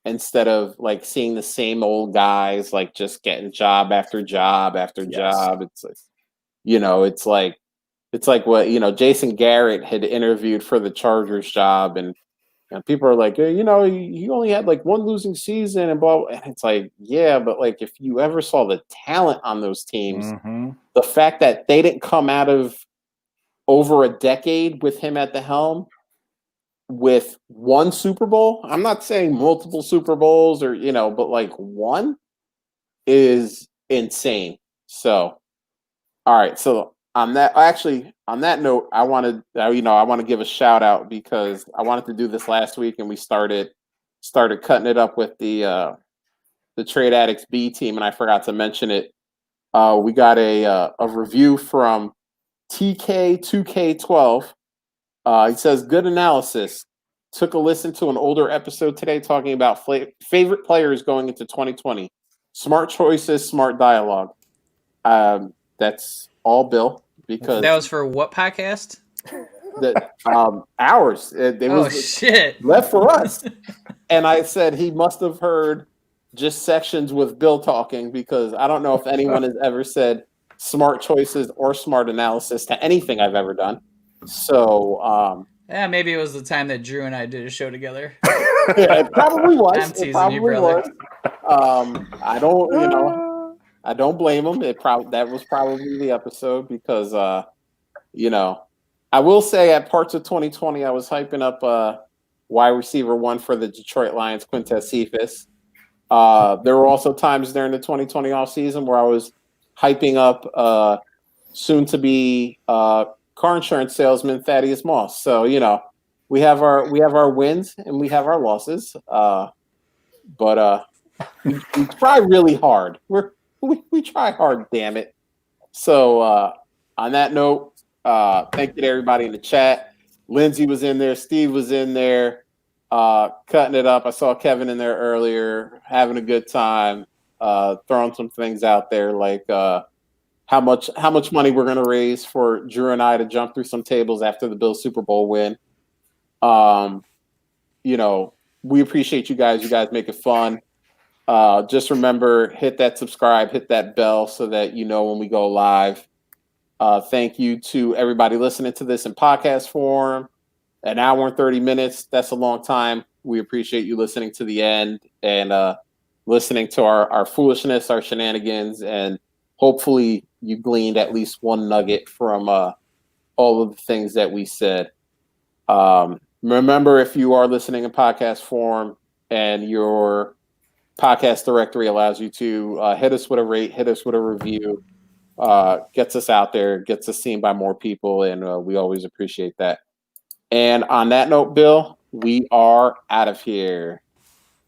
instead of like seeing the same old guys like just getting job after job after job. It's like, it's like what Jason Garrett had interviewed for the Chargers job, and people are like, he only had like one losing season and blah. And it's like, yeah, but like if you ever saw the talent on those teams, the fact that they didn't come out of over a decade with him at the helm with one Super Bowl, I'm not saying multiple Super Bowls or, but like one is insane. So, all right. So on that note, I want to give a shout out because I wanted to do this last week and we started cutting it up with the Trade Addicts B team, and I forgot to mention it. We got a review from TK2K12. He says, good analysis. Took a listen to an older episode today talking about favorite players going into 2020. Smart choices, smart dialogue. That's all, Bill. Because that was for what podcast? Ours. It was shit. Left for us. And I said he must have heard just sections with Bill talking, because I don't know if anyone has ever said smart choices or smart analysis to anything I've ever done. So, maybe it was the time that Drew and I did a show together. Yeah, it probably was. I'm teasing you, brother. I don't blame him. That was probably the episode because, I will say at parts of 2020, I was hyping up wide receiver one for the Detroit Lions, Quintez Cephas. There were also times during the 2020 offseason where I was hyping up soon to be car insurance salesman Thaddeus Moss. So, we have our wins and we have our losses. But we try really hard. We try hard, damn it. So on that note, thank you to everybody in the chat. Lindsay was in there, Steve was in there, cutting it up. I saw Kevin in there earlier, having a good time, throwing some things out there like how much money we're going to raise for Drew and I to jump through some tables after the Bills Super Bowl win. We appreciate you guys. You guys make it fun. Just remember, hit that subscribe, hit that bell so that you know when we go live. Thank you to everybody listening to this in podcast form. An hour and 30 minutes. That's a long time. We appreciate you listening to the end and listening to our foolishness, our shenanigans, and hopefully you gleaned at least one nugget from all of the things that we said. Remember, if you are listening in podcast form and your podcast directory allows you to hit us with a rate, hit us with a review, gets us out there, gets us seen by more people, and we always appreciate that. And on that note, Bill, we are out of here.